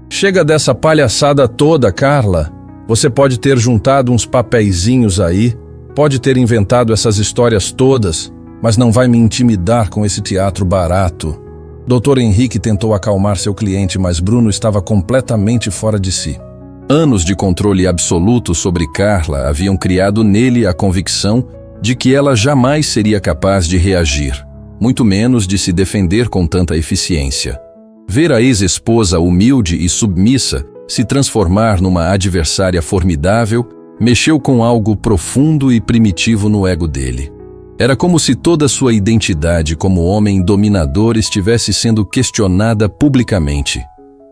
Speaker 1: Chega dessa palhaçada toda, Carla. Você pode ter juntado uns papeizinhos aí, pode ter inventado essas histórias todas, mas não vai me intimidar com esse teatro barato. Dr. Henrique tentou acalmar seu cliente, mas Bruno estava completamente fora de si. Anos de controle absoluto sobre Carla haviam criado nele a convicção de que ela jamais seria capaz de reagir, muito menos de se defender com tanta eficiência. Ver a ex-esposa humilde e submissa se transformar numa adversária formidável mexeu com algo profundo e primitivo no ego dele. Era como se toda sua identidade como homem dominador estivesse sendo questionada publicamente.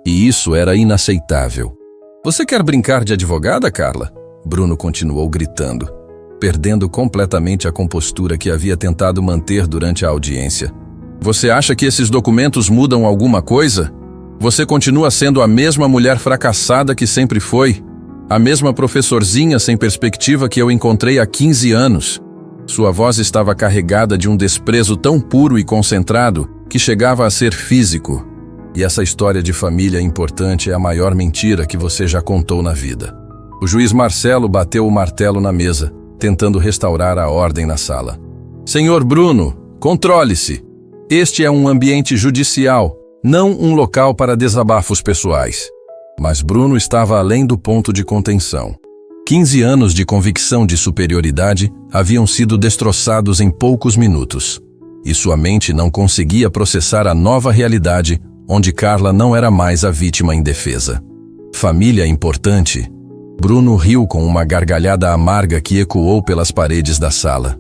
Speaker 1: E isso era inaceitável. "Você quer brincar de advogada, Carla?" Bruno continuou gritando, perdendo completamente a compostura que havia tentado manter durante a audiência. "Você acha que esses documentos mudam alguma coisa? Você continua sendo a mesma mulher fracassada que sempre foi, a mesma professorzinha sem perspectiva que eu encontrei há 15 anos. Sua voz estava carregada de um desprezo tão puro e concentrado que chegava a ser físico. E essa história de família importante é a maior mentira que você já contou na vida." O juiz Marcelo bateu o martelo na mesa, tentando restaurar a ordem na sala. "Senhor Bruno, controle-se. Este é um ambiente judicial, não um local para desabafos pessoais." Mas Bruno estava além do ponto de contenção. 15 anos de convicção de superioridade haviam sido destroçados em poucos minutos, e sua mente não conseguia processar a nova realidade onde Carla não era mais a vítima indefesa. "Família importante?" Bruno riu com uma gargalhada amarga que ecoou pelas paredes da sala.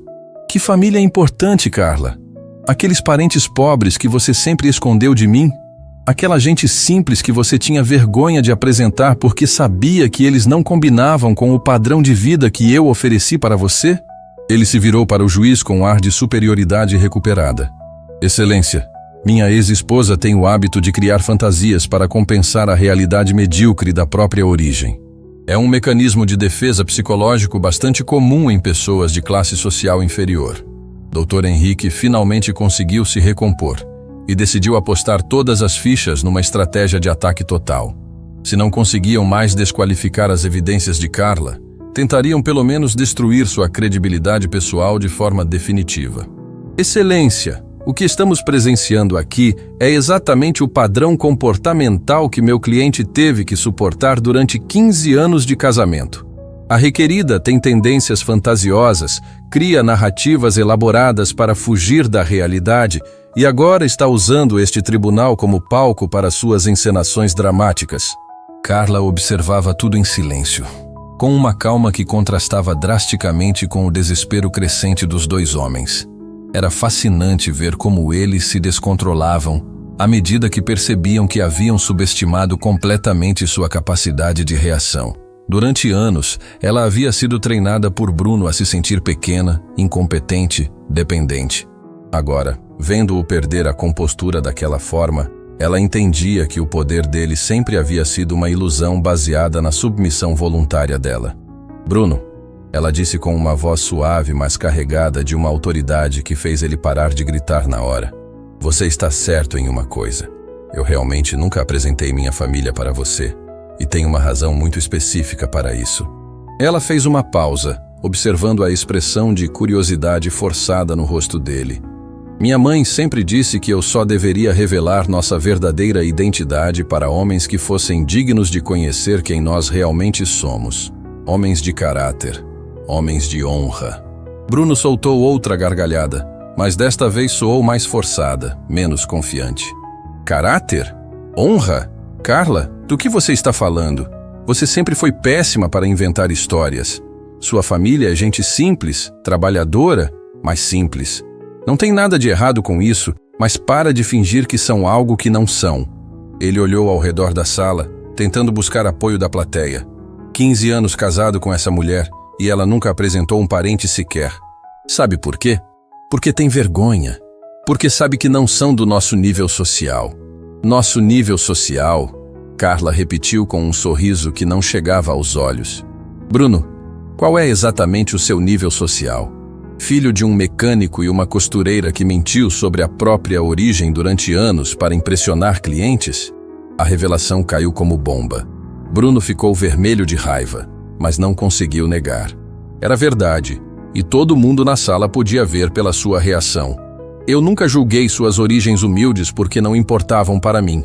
Speaker 1: "Que família importante, Carla? Aqueles parentes pobres que você sempre escondeu de mim? Aquela gente simples que você tinha vergonha de apresentar porque sabia que eles não combinavam com o padrão de vida que eu ofereci para você?" Ele se virou para o juiz com um ar de superioridade recuperada. "Excelência, minha ex-esposa tem o hábito de criar fantasias para compensar a realidade medíocre da própria origem. É um mecanismo de defesa psicológico bastante comum em pessoas de classe social inferior." Dr. Henrique finalmente conseguiu se recompor e decidiu apostar todas as fichas numa estratégia de ataque total. Se não conseguiam mais desqualificar as evidências de Carla, tentariam pelo menos destruir sua credibilidade pessoal de forma definitiva. "Excelência, o que estamos presenciando aqui é exatamente o padrão comportamental que meu cliente teve que suportar durante 15 anos de casamento. A requerida tem tendências fantasiosas, cria narrativas elaboradas para fugir da realidade e agora está usando este tribunal como palco para suas encenações dramáticas." Carla observava tudo em silêncio, com uma calma que contrastava drasticamente com o desespero crescente dos dois homens. Era fascinante ver como eles se descontrolavam à medida que percebiam que haviam subestimado completamente sua capacidade de reação. Durante anos, ela havia sido treinada por Bruno a se sentir pequena, incompetente, dependente. Agora, vendo-o perder a compostura daquela forma, ela entendia que o poder dele sempre havia sido uma ilusão baseada na submissão voluntária dela. "Bruno", ela disse com uma voz suave, mas carregada de uma autoridade que fez ele parar de gritar na hora. "Você está certo em uma coisa. Eu realmente nunca apresentei minha família para você. E tem uma razão muito específica para isso." Ela fez uma pausa, observando a expressão de curiosidade forçada no rosto dele. "Minha mãe sempre disse que eu só deveria revelar nossa verdadeira identidade para homens que fossem dignos de conhecer quem nós realmente somos. Homens de caráter, homens de honra." Bruno soltou outra gargalhada, mas desta vez soou mais forçada, menos confiante. "Caráter? Honra? Carla, do que você está falando? Você sempre foi péssima para inventar histórias. Sua família é gente simples, trabalhadora, mas simples. Não tem nada de errado com isso, mas para de fingir que são algo que não são." Ele olhou ao redor da sala, tentando buscar apoio da plateia. 15 anos casado com essa mulher e ela nunca apresentou um parente sequer. Sabe por quê? Porque tem vergonha. Porque sabe que não são do nosso nível social. "Nosso nível social", Carla repetiu com um sorriso que não chegava aos olhos. "Bruno, qual é exatamente o seu nível social? Filho de um mecânico e uma costureira que mentiu sobre a própria origem durante anos para impressionar clientes?" A revelação caiu como bomba. Bruno ficou vermelho de raiva, mas não conseguiu negar. Era verdade, e todo mundo na sala podia ver pela sua reação. "Eu nunca julguei suas origens humildes porque não importavam para mim.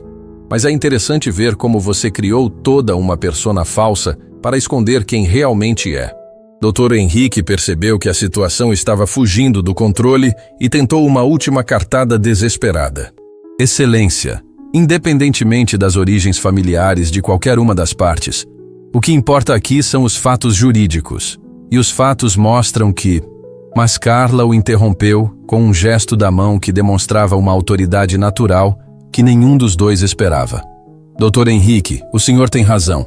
Speaker 1: Mas é interessante ver como você criou toda uma persona falsa para esconder quem realmente é. Dr. Henrique percebeu que a situação estava fugindo do controle e tentou uma última cartada desesperada. Excelência, independentemente das origens familiares de qualquer uma das partes, o que importa aqui são os fatos jurídicos. E os fatos mostram que... Mas Carla o interrompeu com um gesto da mão que demonstrava uma autoridade natural que nenhum dos dois esperava. Dr. Henrique, o senhor tem razão.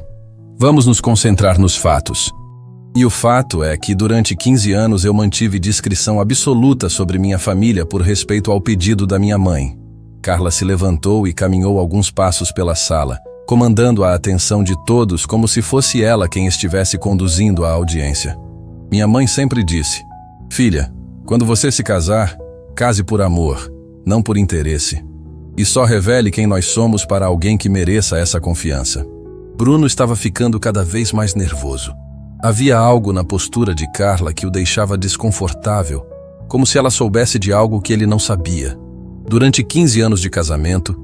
Speaker 1: Vamos nos concentrar nos fatos. E o fato é que durante 15 anos eu mantive discrição absoluta sobre minha família por respeito ao pedido da minha mãe. Carla se levantou e caminhou alguns passos pela sala, comandando a atenção de todos como se fosse ela quem estivesse conduzindo a audiência. Minha mãe sempre disse: filha, quando você se casar, case por amor, não por interesse. E só revele quem nós somos para alguém que mereça essa confiança. Bruno estava ficando cada vez mais nervoso. Havia algo na postura de Carla que o deixava desconfortável, como se ela soubesse de algo que ele não sabia. Durante 15 anos de casamento,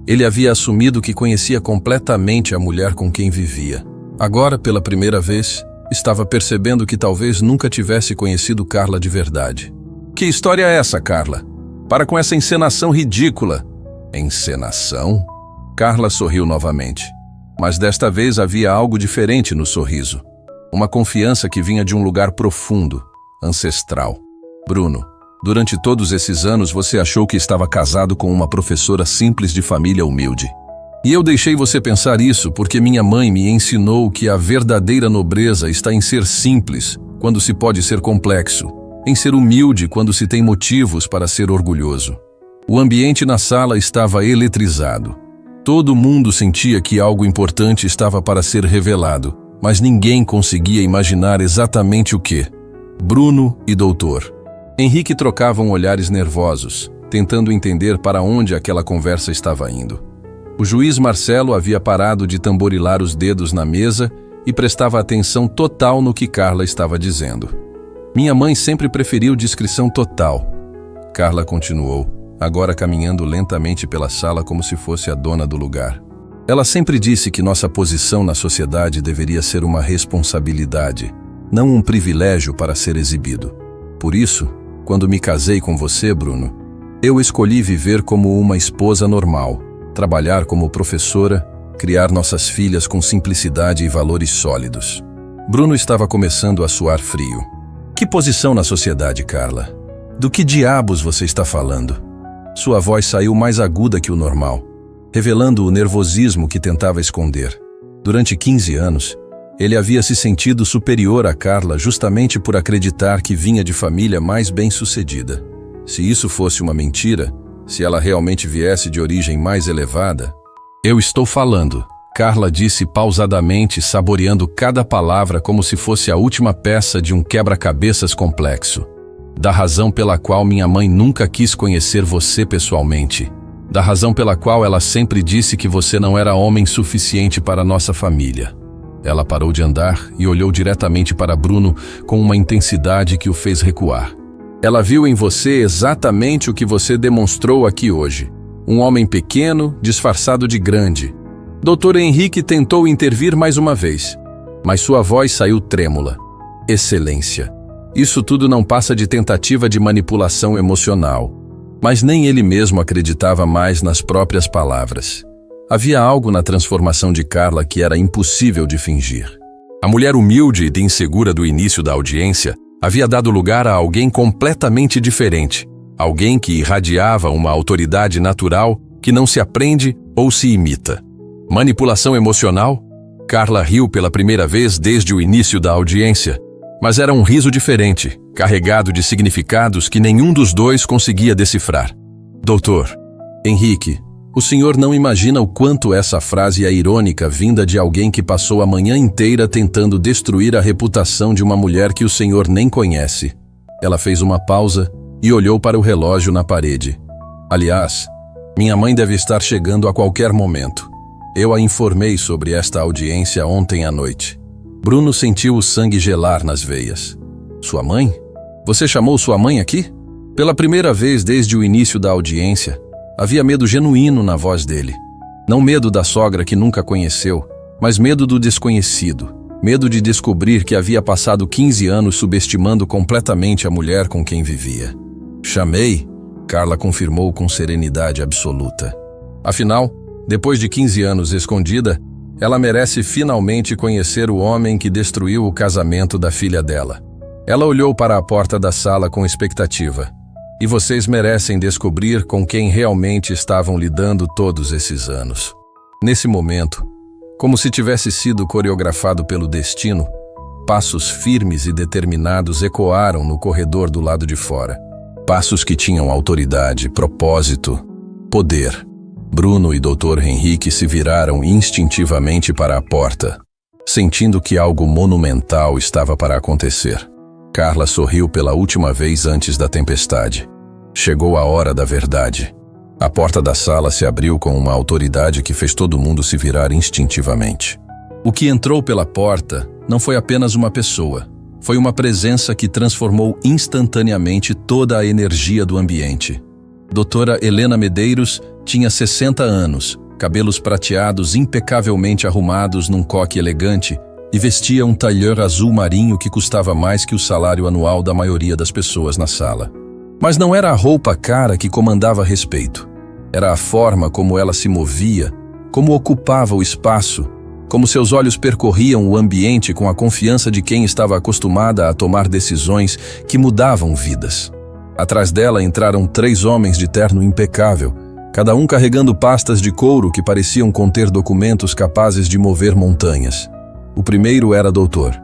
Speaker 1: ele havia assumido que conhecia completamente a mulher com quem vivia. Agora, pela primeira vez, estava percebendo que talvez nunca tivesse conhecido Carla de verdade. Que história é essa, Carla? Para com essa encenação ridícula. Encenação? Carla sorriu novamente. Mas desta vez havia algo diferente no sorriso. Uma confiança que vinha de um lugar profundo, ancestral. Bruno, durante todos esses anos você achou que estava casado com uma professora simples de família humilde. E eu deixei você pensar isso porque minha mãe me ensinou que a verdadeira nobreza está em ser simples, quando se pode ser complexo, em ser humilde quando se tem motivos para ser orgulhoso. O ambiente na sala estava eletrizado. Todo mundo sentia que algo importante estava para ser revelado, mas ninguém conseguia imaginar exatamente o que. Bruno e Doutor Henrique trocavam olhares nervosos, tentando entender para onde aquela conversa estava indo. O juiz Marcelo havia parado de tamborilar os dedos na mesa e prestava atenção total no que Carla estava dizendo. Minha mãe sempre preferiu discrição total. Carla continuou, agora caminhando lentamente pela sala como se fosse a dona do lugar. Ela sempre disse que nossa posição na sociedade deveria ser uma responsabilidade, não um privilégio para ser exibido. Por isso, quando me casei com você, Bruno, eu escolhi viver como uma esposa normal, trabalhar como professora, criar nossas filhas com simplicidade e valores sólidos. Bruno estava começando a suar frio. Que posição na sociedade, Carla? Do que diabos você está falando? Sua voz saiu mais aguda que o normal, revelando o nervosismo que tentava esconder. Durante 15 anos, ele havia se sentido superior a Carla justamente por acreditar que vinha de família mais bem-sucedida. Se isso fosse uma mentira, se ela realmente viesse de origem mais elevada... Eu estou falando, Carla disse pausadamente, saboreando cada palavra como se fosse a última peça de um quebra-cabeças complexo. Da razão pela qual minha mãe nunca quis conhecer você pessoalmente. Da razão pela qual ela sempre disse que você não era homem suficiente para nossa família. Ela parou de andar e olhou diretamente para Bruno com uma intensidade que o fez recuar. Ela viu em você exatamente o que você demonstrou aqui hoje. Um homem pequeno, disfarçado de grande. Dr. Henrique tentou intervir mais uma vez, mas sua voz saiu trêmula. Excelência. Isso tudo não passa de tentativa de manipulação emocional. Mas nem ele mesmo acreditava mais nas próprias palavras. Havia algo na transformação de Carla que era impossível de fingir. A mulher humilde e insegura do início da audiência havia dado lugar a alguém completamente diferente. Alguém que irradiava uma autoridade natural que não se aprende ou se imita. Manipulação emocional? Carla riu pela primeira vez desde o início da audiência. Mas era um riso diferente, carregado de significados que nenhum dos dois conseguia decifrar. Doutor Henrique, o senhor não imagina o quanto essa frase é irônica vinda de alguém que passou a manhã inteira tentando destruir a reputação de uma mulher que o senhor nem conhece. Ela fez uma pausa e olhou para o relógio na parede. Aliás, minha mãe deve estar chegando a qualquer momento. Eu a informei sobre esta audiência ontem à noite. Bruno sentiu o sangue gelar nas veias. Sua mãe? Você chamou sua mãe aqui? Pela primeira vez desde o início da audiência, havia medo genuíno na voz dele. Não medo da sogra que nunca conheceu, mas medo do desconhecido. Medo de descobrir que havia passado 15 anos subestimando completamente a mulher com quem vivia. Chamei, Carla confirmou com serenidade absoluta. Afinal, depois de 15 anos escondida, ela merece finalmente conhecer o homem que destruiu o casamento da filha dela. Ela olhou para a porta da sala com expectativa. E vocês merecem descobrir com quem realmente estavam lidando todos esses anos. Nesse momento, como se tivesse sido coreografado pelo destino, passos firmes e determinados ecoaram no corredor do lado de fora. Passos que tinham autoridade, propósito, poder. Bruno e Dr. Henrique se viraram instintivamente para a porta, sentindo que algo monumental estava para acontecer. Carla sorriu pela última vez antes da tempestade. Chegou a hora da verdade. A porta da sala se abriu com uma autoridade que fez todo mundo se virar instintivamente. O que entrou pela porta não foi apenas uma pessoa. Foi uma presença que transformou instantaneamente toda a energia do ambiente. Doutora Helena Medeiros tinha 60 anos, cabelos prateados impecavelmente arrumados num coque elegante e vestia um tailleur azul marinho que custava mais que o salário anual da maioria das pessoas na sala. Mas não era a roupa cara que comandava respeito. Era a forma como ela se movia, como ocupava o espaço, como seus olhos percorriam o ambiente com a confiança de quem estava acostumada a tomar decisões que mudavam vidas. Atrás dela entraram 3 homens de terno impecável, cada um carregando pastas de couro que pareciam conter documentos capazes de mover montanhas. O primeiro era Dr.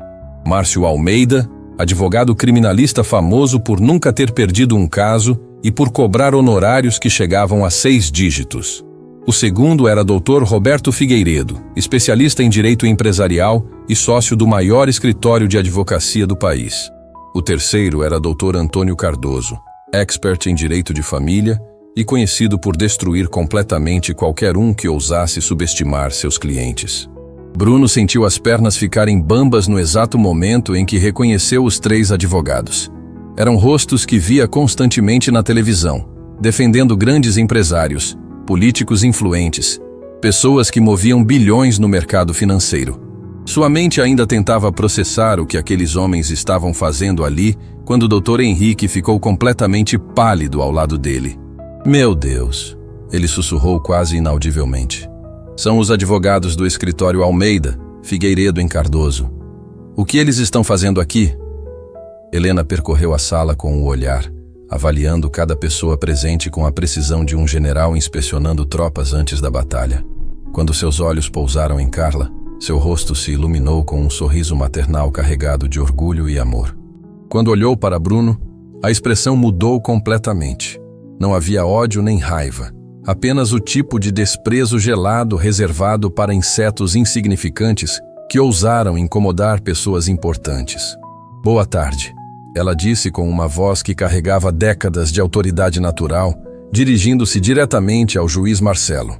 Speaker 1: Márcio Almeida, advogado criminalista famoso por nunca ter perdido um caso e por cobrar honorários que chegavam a 6 dígitos. O segundo era Dr. Roberto Figueiredo, especialista em direito empresarial e sócio do maior escritório de advocacia do país. O terceiro era Dr. Antônio Cardoso, expert em direito de família e conhecido por destruir completamente qualquer um que ousasse subestimar seus clientes. Bruno sentiu as pernas ficarem bambas no exato momento em que reconheceu os 3 advogados. Eram rostos que via constantemente na televisão, defendendo grandes empresários, políticos influentes, pessoas que moviam bilhões no mercado financeiro. Sua mente ainda tentava processar o que aqueles homens estavam fazendo ali quando o Dr. Henrique ficou completamente pálido ao lado dele. Meu Deus, ele sussurrou quase inaudivelmente. São os advogados do escritório Almeida, Figueiredo em Cardoso. O que eles estão fazendo aqui? Helena percorreu a sala com o olhar, avaliando cada pessoa presente com a precisão de um general inspecionando tropas antes da batalha. Quando seus olhos pousaram em Carla, seu rosto se iluminou com um sorriso maternal carregado de orgulho e amor. Quando olhou para Bruno, a expressão mudou completamente. Não havia ódio nem raiva, apenas o tipo de desprezo gelado reservado para insetos insignificantes que ousaram incomodar pessoas importantes. Boa tarde, ela disse com uma voz que carregava décadas de autoridade natural, dirigindo-se diretamente ao juiz Marcelo.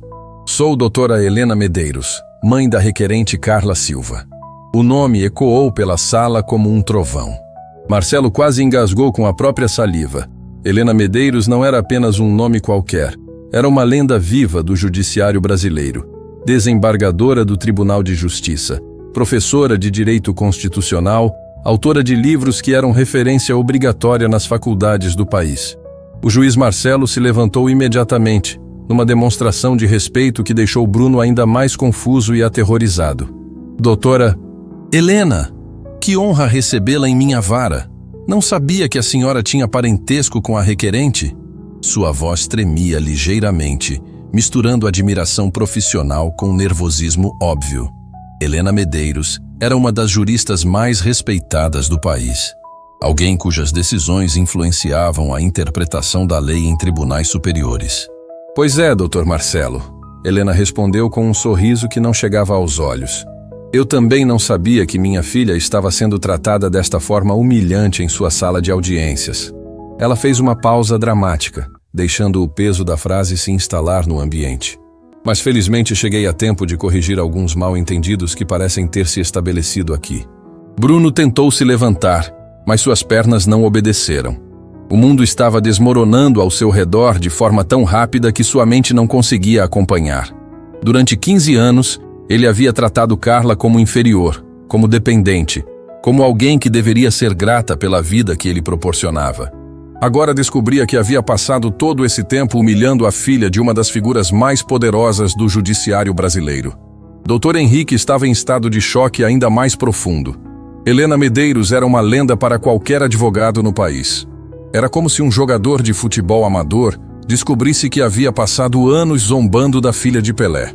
Speaker 1: Sou doutora Helena Medeiros, mãe da requerente Carla Silva. O nome ecoou pela sala como um trovão. Marcelo quase engasgou com a própria saliva. Helena Medeiros não era apenas um nome qualquer. Era uma lenda viva do judiciário brasileiro. Desembargadora do Tribunal de Justiça, professora de Direito Constitucional, autora de livros que eram referência obrigatória nas faculdades do país. O juiz Marcelo se levantou imediatamente, numa demonstração de respeito que deixou Bruno ainda mais confuso e aterrorizado. Doutora Helena, que honra recebê-la em minha vara. Não sabia que a senhora tinha parentesco com a requerente? Sua voz tremia ligeiramente, misturando admiração profissional com nervosismo óbvio. Helena Medeiros era uma das juristas mais respeitadas do país. Alguém cujas decisões influenciavam a interpretação da lei em tribunais superiores. Pois é, Dr. Marcelo, Helena respondeu com um sorriso que não chegava aos olhos. Eu também não sabia que minha filha estava sendo tratada desta forma humilhante em sua sala de audiências. Ela fez uma pausa dramática, deixando o peso da frase se instalar no ambiente. Mas felizmente cheguei a tempo de corrigir alguns mal-entendidos que parecem ter se estabelecido aqui. Bruno tentou se levantar, mas suas pernas não obedeceram. O mundo estava desmoronando ao seu redor de forma tão rápida que sua mente não conseguia acompanhar. Durante 15 anos, ele havia tratado Carla como inferior, como dependente, como alguém que deveria ser grata pela vida que ele proporcionava. Agora descobria que havia passado todo esse tempo humilhando a filha de uma das figuras mais poderosas do judiciário brasileiro. Dr. Henrique estava em estado de choque ainda mais profundo. Helena Medeiros era uma lenda para qualquer advogado no país. Era como se um jogador de futebol amador descobrisse que havia passado anos zombando da filha de Pelé.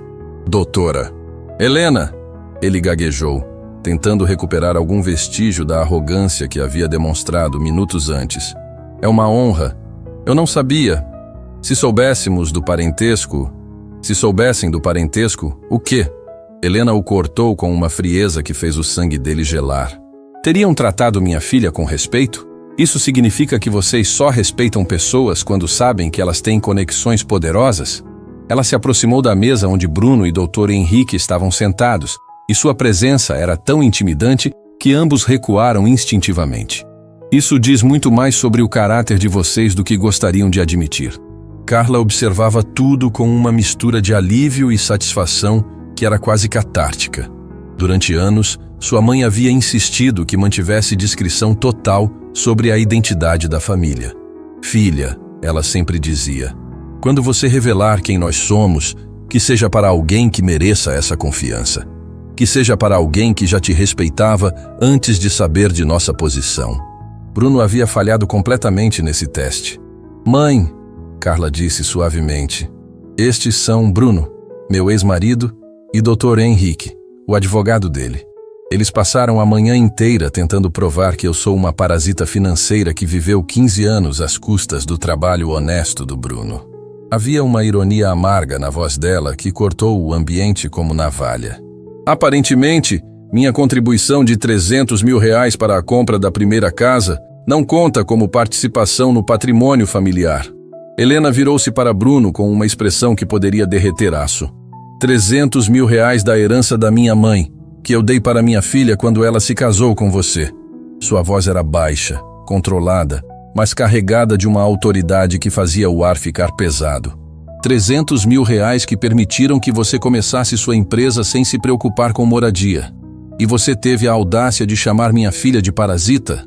Speaker 1: Doutora. Helena, ele gaguejou, tentando recuperar algum vestígio da arrogância que havia demonstrado minutos antes. É uma honra. Eu não sabia. Se soubessem do parentesco, o quê? Helena o cortou com uma frieza que fez o sangue dele gelar. Teriam tratado minha filha com respeito? Isso significa que vocês só respeitam pessoas quando sabem que elas têm conexões poderosas? Ela se aproximou da mesa onde Bruno e Dr. Henrique estavam sentados, e sua presença era tão intimidante que ambos recuaram instintivamente. Isso diz muito mais sobre o caráter de vocês do que gostariam de admitir. Carla observava tudo com uma mistura de alívio e satisfação que era quase catártica. Durante anos, sua mãe havia insistido que mantivesse discrição total sobre a identidade da família. Filha, ela sempre dizia, quando você revelar quem nós somos, que seja para alguém que mereça essa confiança. Que seja para alguém que já te respeitava antes de saber de nossa posição. Bruno havia falhado completamente nesse teste. Mãe, Carla disse suavemente, estes são Bruno, meu ex-marido, e Dr. Henrique, o advogado dele. Eles passaram a manhã inteira tentando provar que eu sou uma parasita financeira que viveu 15 anos às custas do trabalho honesto do Bruno. Havia uma ironia amarga na voz dela que cortou o ambiente como navalha. Aparentemente, minha contribuição de R$300 mil para a compra da primeira casa não conta como participação no patrimônio familiar. Helena virou-se para Bruno com uma expressão que poderia derreter aço. R$300 mil da herança da minha mãe, que eu dei para minha filha quando ela se casou com você. Sua voz era baixa, controlada, mas carregada de uma autoridade que fazia o ar ficar pesado. R$300 mil que permitiram que você começasse sua empresa sem se preocupar com moradia. E você teve a audácia de chamar minha filha de parasita?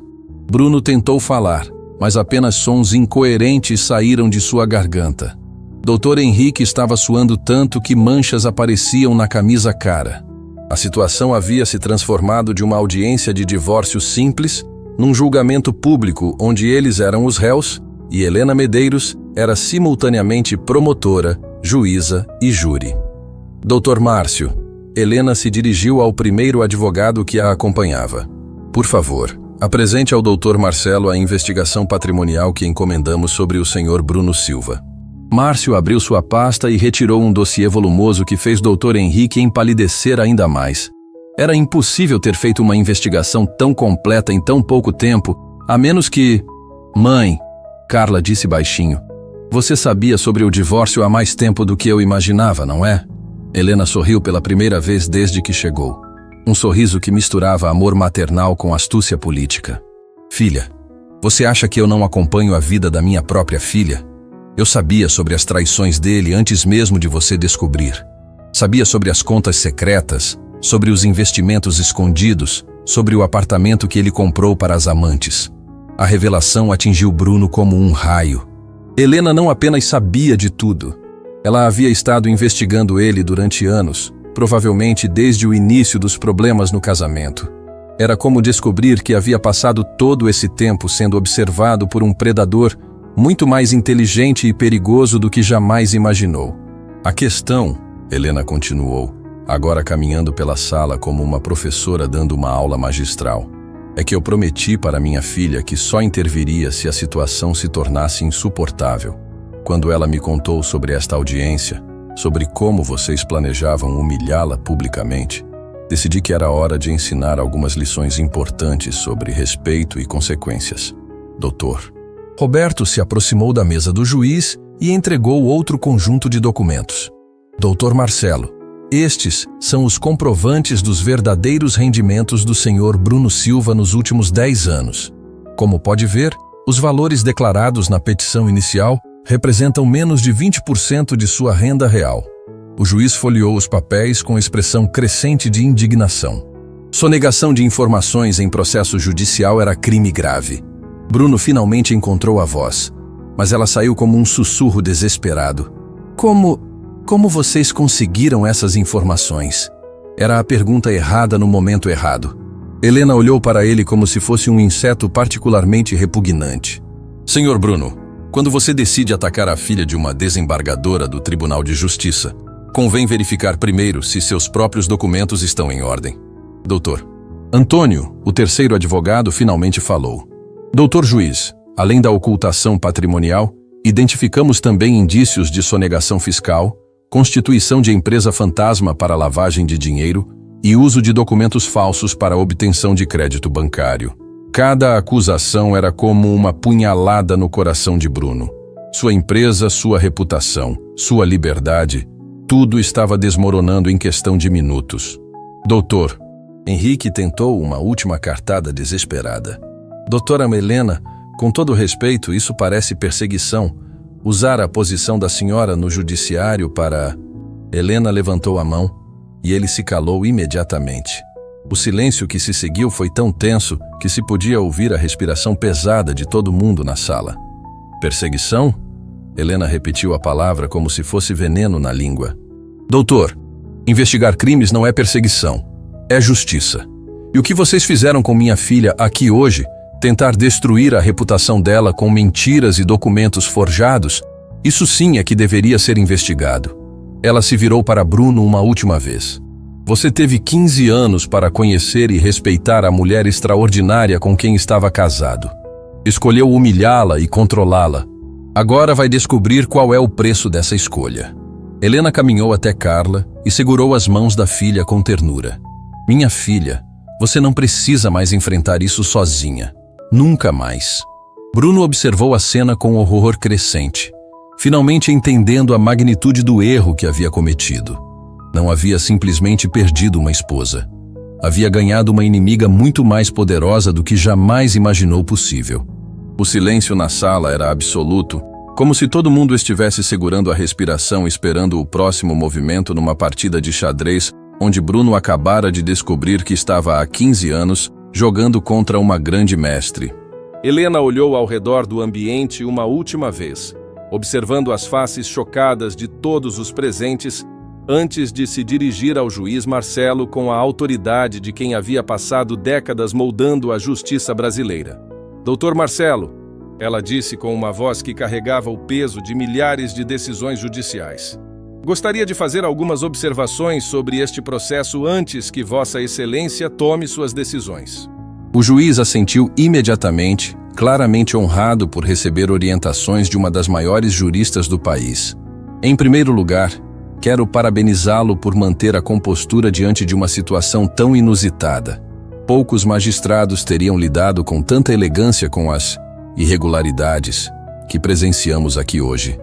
Speaker 1: Bruno tentou falar, mas apenas sons incoerentes saíram de sua garganta. Dr. Henrique estava suando tanto que manchas apareciam na camisa cara. A situação havia se transformado de uma audiência de divórcio simples num julgamento público onde eles eram os réus e Helena Medeiros era simultaneamente promotora, juíza e júri. Dr. Márcio, Helena se dirigiu ao primeiro advogado que a acompanhava. Por favor, apresente ao Dr. Marcelo a investigação patrimonial que encomendamos sobre o Sr. Bruno Silva. Márcio abriu sua pasta e retirou um dossiê volumoso que fez Dr. Henrique empalidecer ainda mais. Era impossível ter feito uma investigação tão completa em tão pouco tempo, a menos que... Mãe, Carla disse baixinho, você sabia sobre o divórcio há mais tempo do que eu imaginava, não é? Helena sorriu pela primeira vez desde que chegou. Um sorriso que misturava amor maternal com astúcia política. Filha, você acha que eu não acompanho a vida da minha própria filha? Eu sabia sobre as traições dele antes mesmo de você descobrir. Sabia sobre as contas secretas, sobre os investimentos escondidos, sobre o apartamento que ele comprou para as amantes. A revelação atingiu Bruno como um raio. Helena não apenas sabia de tudo. Ela havia estado investigando ele durante anos, provavelmente desde o início dos problemas no casamento. Era como descobrir que havia passado todo esse tempo sendo observado por um predador muito mais inteligente e perigoso do que jamais imaginou. A questão, Helena continuou, agora caminhando pela sala como uma professora dando uma aula magistral, é que eu prometi para minha filha que só interviria se a situação se tornasse insuportável. Quando ela me contou sobre esta audiência, sobre como vocês planejavam humilhá-la publicamente, decidi que era hora de ensinar algumas lições importantes sobre respeito e consequências. Doutor. Roberto se aproximou da mesa do juiz e entregou outro conjunto de documentos. Doutor Marcelo, estes são os comprovantes dos verdadeiros rendimentos do Sr. Bruno Silva nos últimos 10 anos. Como pode ver, os valores declarados na petição inicial representam menos de 20% de sua renda real. O juiz folheou os papéis com expressão crescente de indignação. Sonegação de informações em processo judicial era crime grave. Bruno finalmente encontrou a voz, mas ela saiu como um sussurro desesperado. Como vocês conseguiram essas informações? Era a pergunta errada no momento errado. Helena olhou para ele como se fosse um inseto particularmente repugnante. Senhor Bruno, quando você decide atacar a filha de uma desembargadora do Tribunal de Justiça, convém verificar primeiro se seus próprios documentos estão em ordem. Doutor. Antônio, o terceiro advogado, finalmente falou. Doutor juiz, além da ocultação patrimonial, identificamos também indícios de sonegação fiscal, constituição de empresa fantasma para lavagem de dinheiro e uso de documentos falsos para obtenção de crédito bancário. Cada acusação era como uma punhalada no coração de Bruno. Sua empresa, sua reputação, sua liberdade, tudo estava desmoronando em questão de minutos. Doutor, Henrique tentou uma última cartada desesperada. Doutora Helena, com todo respeito, isso parece perseguição. Usar a posição da senhora no judiciário para... Helena levantou a mão e ele se calou imediatamente. O silêncio que se seguiu foi tão tenso que se podia ouvir a respiração pesada de todo mundo na sala. Perseguição? Helena repetiu a palavra como se fosse veneno na língua. Doutor, investigar crimes não é perseguição, é justiça. E o que vocês fizeram com minha filha aqui hoje, tentar destruir a reputação dela com mentiras e documentos forjados, isso sim é que deveria ser investigado. Ela se virou para Bruno uma última vez. Você teve 15 anos para conhecer e respeitar a mulher extraordinária com quem estava casado. Escolheu humilhá-la e controlá-la. Agora vai descobrir qual é o preço dessa escolha. Helena caminhou até Carla e segurou as mãos da filha com ternura. Minha filha, você não precisa mais enfrentar isso sozinha. Nunca mais. Bruno observou a cena com horror crescente, finalmente entendendo a magnitude do erro que havia cometido. Não havia simplesmente perdido uma esposa. Havia ganhado uma inimiga muito mais poderosa do que jamais imaginou possível. O silêncio na sala era absoluto, como se todo mundo estivesse segurando a respiração esperando o próximo movimento numa partida de xadrez onde Bruno acabara de descobrir que estava há 15 anos jogando contra uma grande mestre. Helena olhou ao redor do ambiente uma última vez, observando as faces chocadas de todos os presentes, antes de se dirigir ao juiz Marcelo com a autoridade de quem havia passado décadas moldando a justiça brasileira. Doutor Marcelo, ela disse com uma voz que carregava o peso de milhares de decisões judiciais. Gostaria de fazer algumas observações sobre este processo antes que Vossa Excelência tome suas decisões. O juiz assentiu imediatamente, claramente honrado por receber orientações de uma das maiores juristas do país. Em primeiro lugar, quero parabenizá-lo por manter a compostura diante de uma situação tão inusitada. Poucos magistrados teriam lidado com tanta elegância com as irregularidades que presenciamos aqui hoje.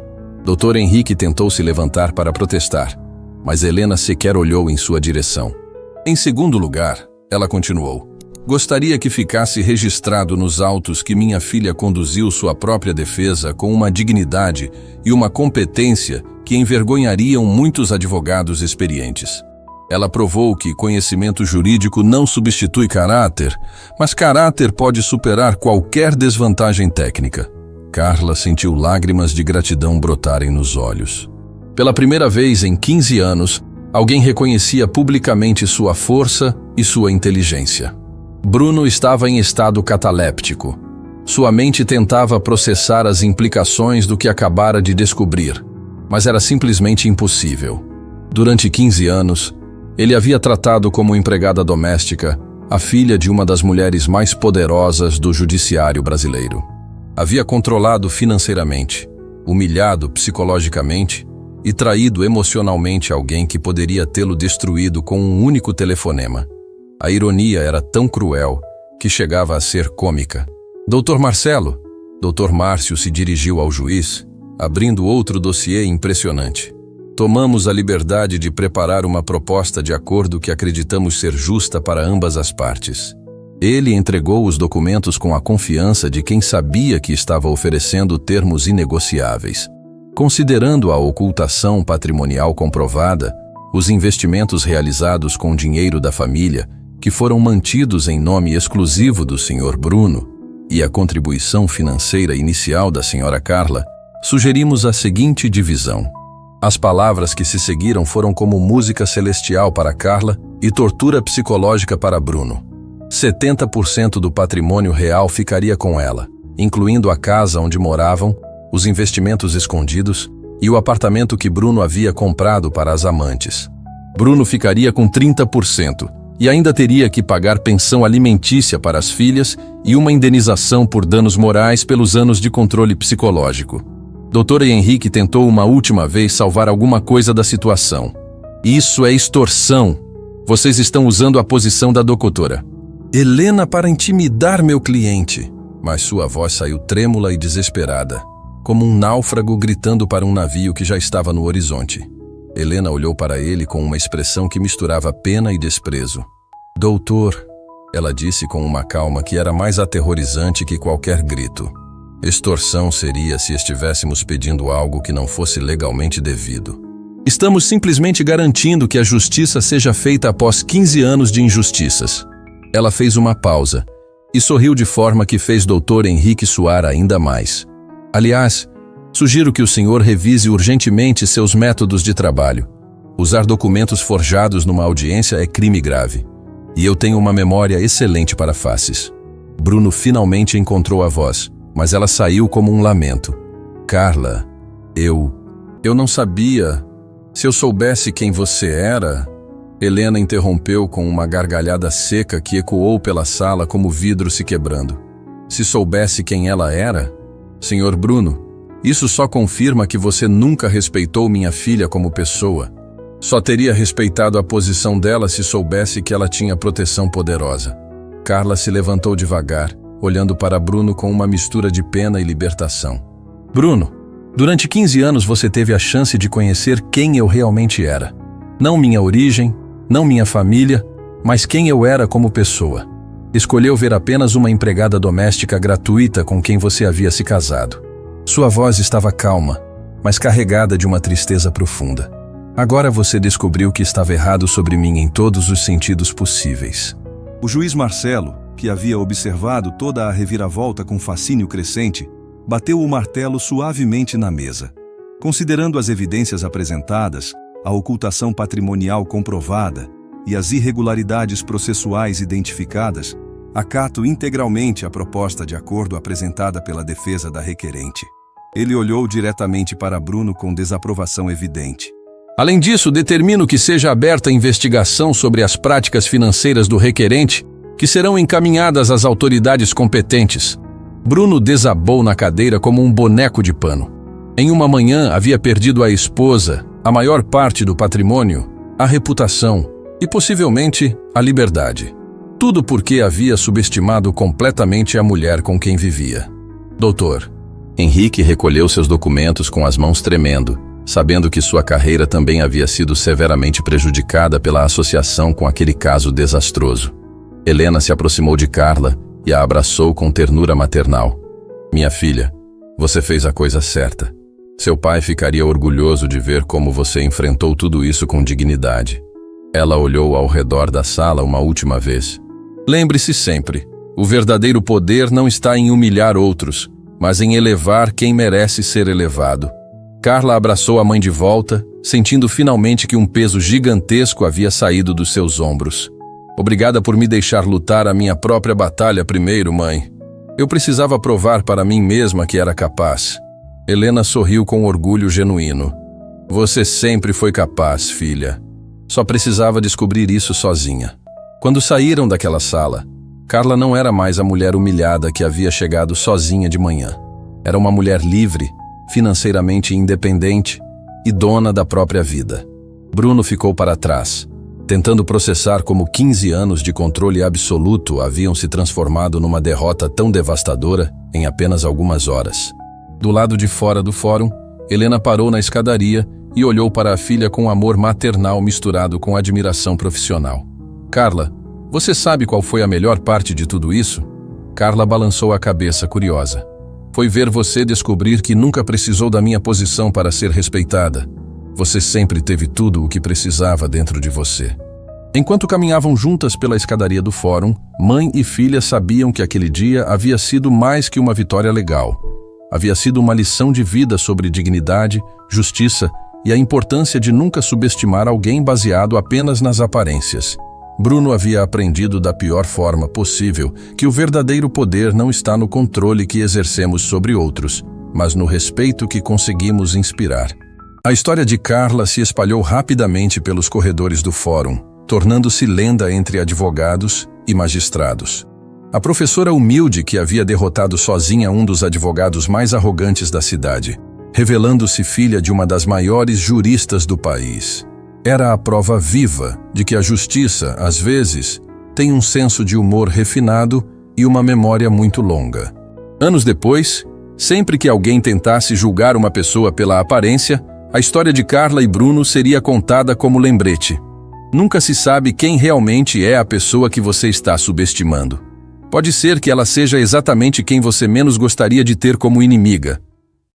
Speaker 1: Dr. Henrique tentou se levantar para protestar, mas Helena sequer olhou em sua direção. Em segundo lugar, ela continuou. Gostaria que ficasse registrado nos autos que minha filha conduziu sua própria defesa com uma dignidade e uma competência que envergonhariam muitos advogados experientes. Ela provou que conhecimento jurídico não substitui caráter, mas caráter pode superar qualquer desvantagem técnica. Carla sentiu lágrimas de gratidão brotarem nos olhos. Pela primeira vez em 15 anos, alguém reconhecia publicamente sua força e sua inteligência. Bruno estava em estado cataléptico. Sua mente tentava processar as implicações do que acabara de descobrir, mas era simplesmente impossível. Durante 15 anos, ele havia tratado como empregada doméstica a filha de uma das mulheres mais poderosas do judiciário brasileiro. Havia controlado financeiramente, humilhado psicologicamente e traído emocionalmente alguém que poderia tê-lo destruído com um único telefonema. A ironia era tão cruel que chegava a ser cômica. Doutor Marcelo, Dr. Márcio se dirigiu ao juiz, abrindo outro dossiê impressionante. Tomamos a liberdade de preparar uma proposta de acordo que acreditamos ser justa para ambas as partes. Ele entregou os documentos com a confiança de quem sabia que estava oferecendo termos inegociáveis. Considerando a ocultação patrimonial comprovada, os investimentos realizados com dinheiro da família, que foram mantidos em nome exclusivo do Sr. Bruno, e a contribuição financeira inicial da Sra. Carla, sugerimos a seguinte divisão. As palavras que se seguiram foram como música celestial para Carla e tortura psicológica para Bruno. 70% do patrimônio real ficaria com ela, incluindo a casa onde moravam, os investimentos escondidos e o apartamento que Bruno havia comprado para as amantes. Bruno ficaria com 30% e ainda teria que pagar pensão alimentícia para as filhas e uma indenização por danos morais pelos anos de controle psicológico. Dr. Henrique tentou uma última vez salvar alguma coisa da situação. Isso é extorsão. Vocês estão usando a posição da doutora Helena para intimidar meu cliente. Mas sua voz saiu trêmula e desesperada, como um náufrago gritando para um navio que já estava no horizonte. Helena olhou para ele com uma expressão que misturava pena e desprezo. Doutor, ela disse com uma calma que era mais aterrorizante que qualquer grito. Extorsão seria se estivéssemos pedindo algo que não fosse legalmente devido. Estamos simplesmente garantindo que a justiça seja feita após 15 anos de injustiças. Ela fez uma pausa e sorriu de forma que fez Dr. Henrique suar ainda mais. Aliás, sugiro que o senhor revise urgentemente seus métodos de trabalho. Usar documentos forjados numa audiência é crime grave. E eu tenho uma memória excelente para faces. Bruno finalmente encontrou a voz, mas ela saiu como um lamento. Carla, eu não sabia. Se eu soubesse quem você era... Helena interrompeu com uma gargalhada seca que ecoou pela sala como vidro se quebrando. Se soubesse quem ela era? Senhor Bruno, isso só confirma que você nunca respeitou minha filha como pessoa. Só teria respeitado a posição dela se soubesse que ela tinha proteção poderosa. Carla se levantou devagar, olhando para Bruno com uma mistura de pena e libertação. Bruno, durante 15 anos você teve a chance de conhecer quem eu realmente era. Não minha origem, não minha família, mas quem eu era como pessoa. Escolheu ver apenas uma empregada doméstica gratuita com quem você havia se casado. Sua voz estava calma, mas carregada de uma tristeza profunda. Agora você descobriu que estava errado sobre mim em todos os sentidos possíveis.
Speaker 2: O juiz Marcelo, que havia observado toda a reviravolta com fascínio crescente, bateu o martelo suavemente na mesa. Considerando as evidências apresentadas, a ocultação patrimonial comprovada e as irregularidades processuais identificadas, acato integralmente a proposta de acordo apresentada pela defesa da requerente. Ele olhou diretamente para Bruno com desaprovação evidente.
Speaker 1: Além disso, determino que seja aberta a investigação sobre as práticas financeiras do requerente, que serão encaminhadas às autoridades competentes. Bruno desabou na cadeira como um boneco de pano. Em uma manhã havia perdido a esposa, a maior parte do patrimônio, a reputação e possivelmente a liberdade. Tudo porque havia subestimado completamente a mulher com quem vivia. Doutor, Henrique recolheu seus documentos com as mãos tremendo, sabendo que sua carreira também havia sido severamente prejudicada pela associação com aquele caso desastroso. Helena se aproximou de Carla e a abraçou com ternura maternal. Minha filha, você fez a coisa certa. Seu pai ficaria orgulhoso de ver como você enfrentou tudo isso com dignidade. Ela olhou ao redor da sala uma última vez. Lembre-se sempre, o verdadeiro poder não está em humilhar outros, mas em elevar quem merece ser elevado. Carla abraçou a mãe de volta, sentindo finalmente que um peso gigantesco havia saído dos seus ombros. Obrigada por me deixar lutar a minha própria batalha primeiro, mãe. Eu precisava provar para mim mesma que era capaz. Helena sorriu com orgulho genuíno. Você sempre foi capaz, filha. Só precisava descobrir isso sozinha. Quando saíram daquela sala, Carla não era mais a mulher humilhada que havia chegado sozinha de manhã. Era uma mulher livre, financeiramente independente e dona da própria vida. Bruno ficou para trás, tentando processar como 15 anos de controle absoluto haviam se transformado numa derrota tão devastadora em apenas algumas horas. Do lado de fora do fórum, Helena parou na escadaria e olhou para a filha com amor maternal misturado com admiração profissional. Carla, você sabe qual foi a melhor parte de tudo isso? Carla balançou a cabeça curiosa. Foi ver você descobrir que nunca precisou da minha posição para ser respeitada. Você sempre teve tudo o que precisava dentro de você. Enquanto caminhavam juntas pela escadaria do fórum, mãe e filha sabiam que aquele dia havia sido mais que uma vitória legal. Havia sido uma lição de vida sobre dignidade, justiça e a importância de nunca subestimar alguém baseado apenas nas aparências. Bruno havia aprendido da pior forma possível que o verdadeiro poder não está no controle que exercemos sobre outros, mas no respeito que conseguimos inspirar. A história de Carla se espalhou rapidamente pelos corredores do fórum, tornando-se lenda entre advogados e magistrados. A professora humilde que havia derrotado sozinha um dos advogados mais arrogantes da cidade, revelando-se filha de uma das maiores juristas do país. Era a prova viva de que a justiça, às vezes, tem um senso de humor refinado e uma memória muito longa. Anos depois, sempre que alguém tentasse julgar uma pessoa pela aparência, a história de Carla e Bruno seria contada como lembrete. Nunca se sabe quem realmente é a pessoa que você está subestimando. Pode ser que ela seja exatamente quem você menos gostaria de ter como inimiga,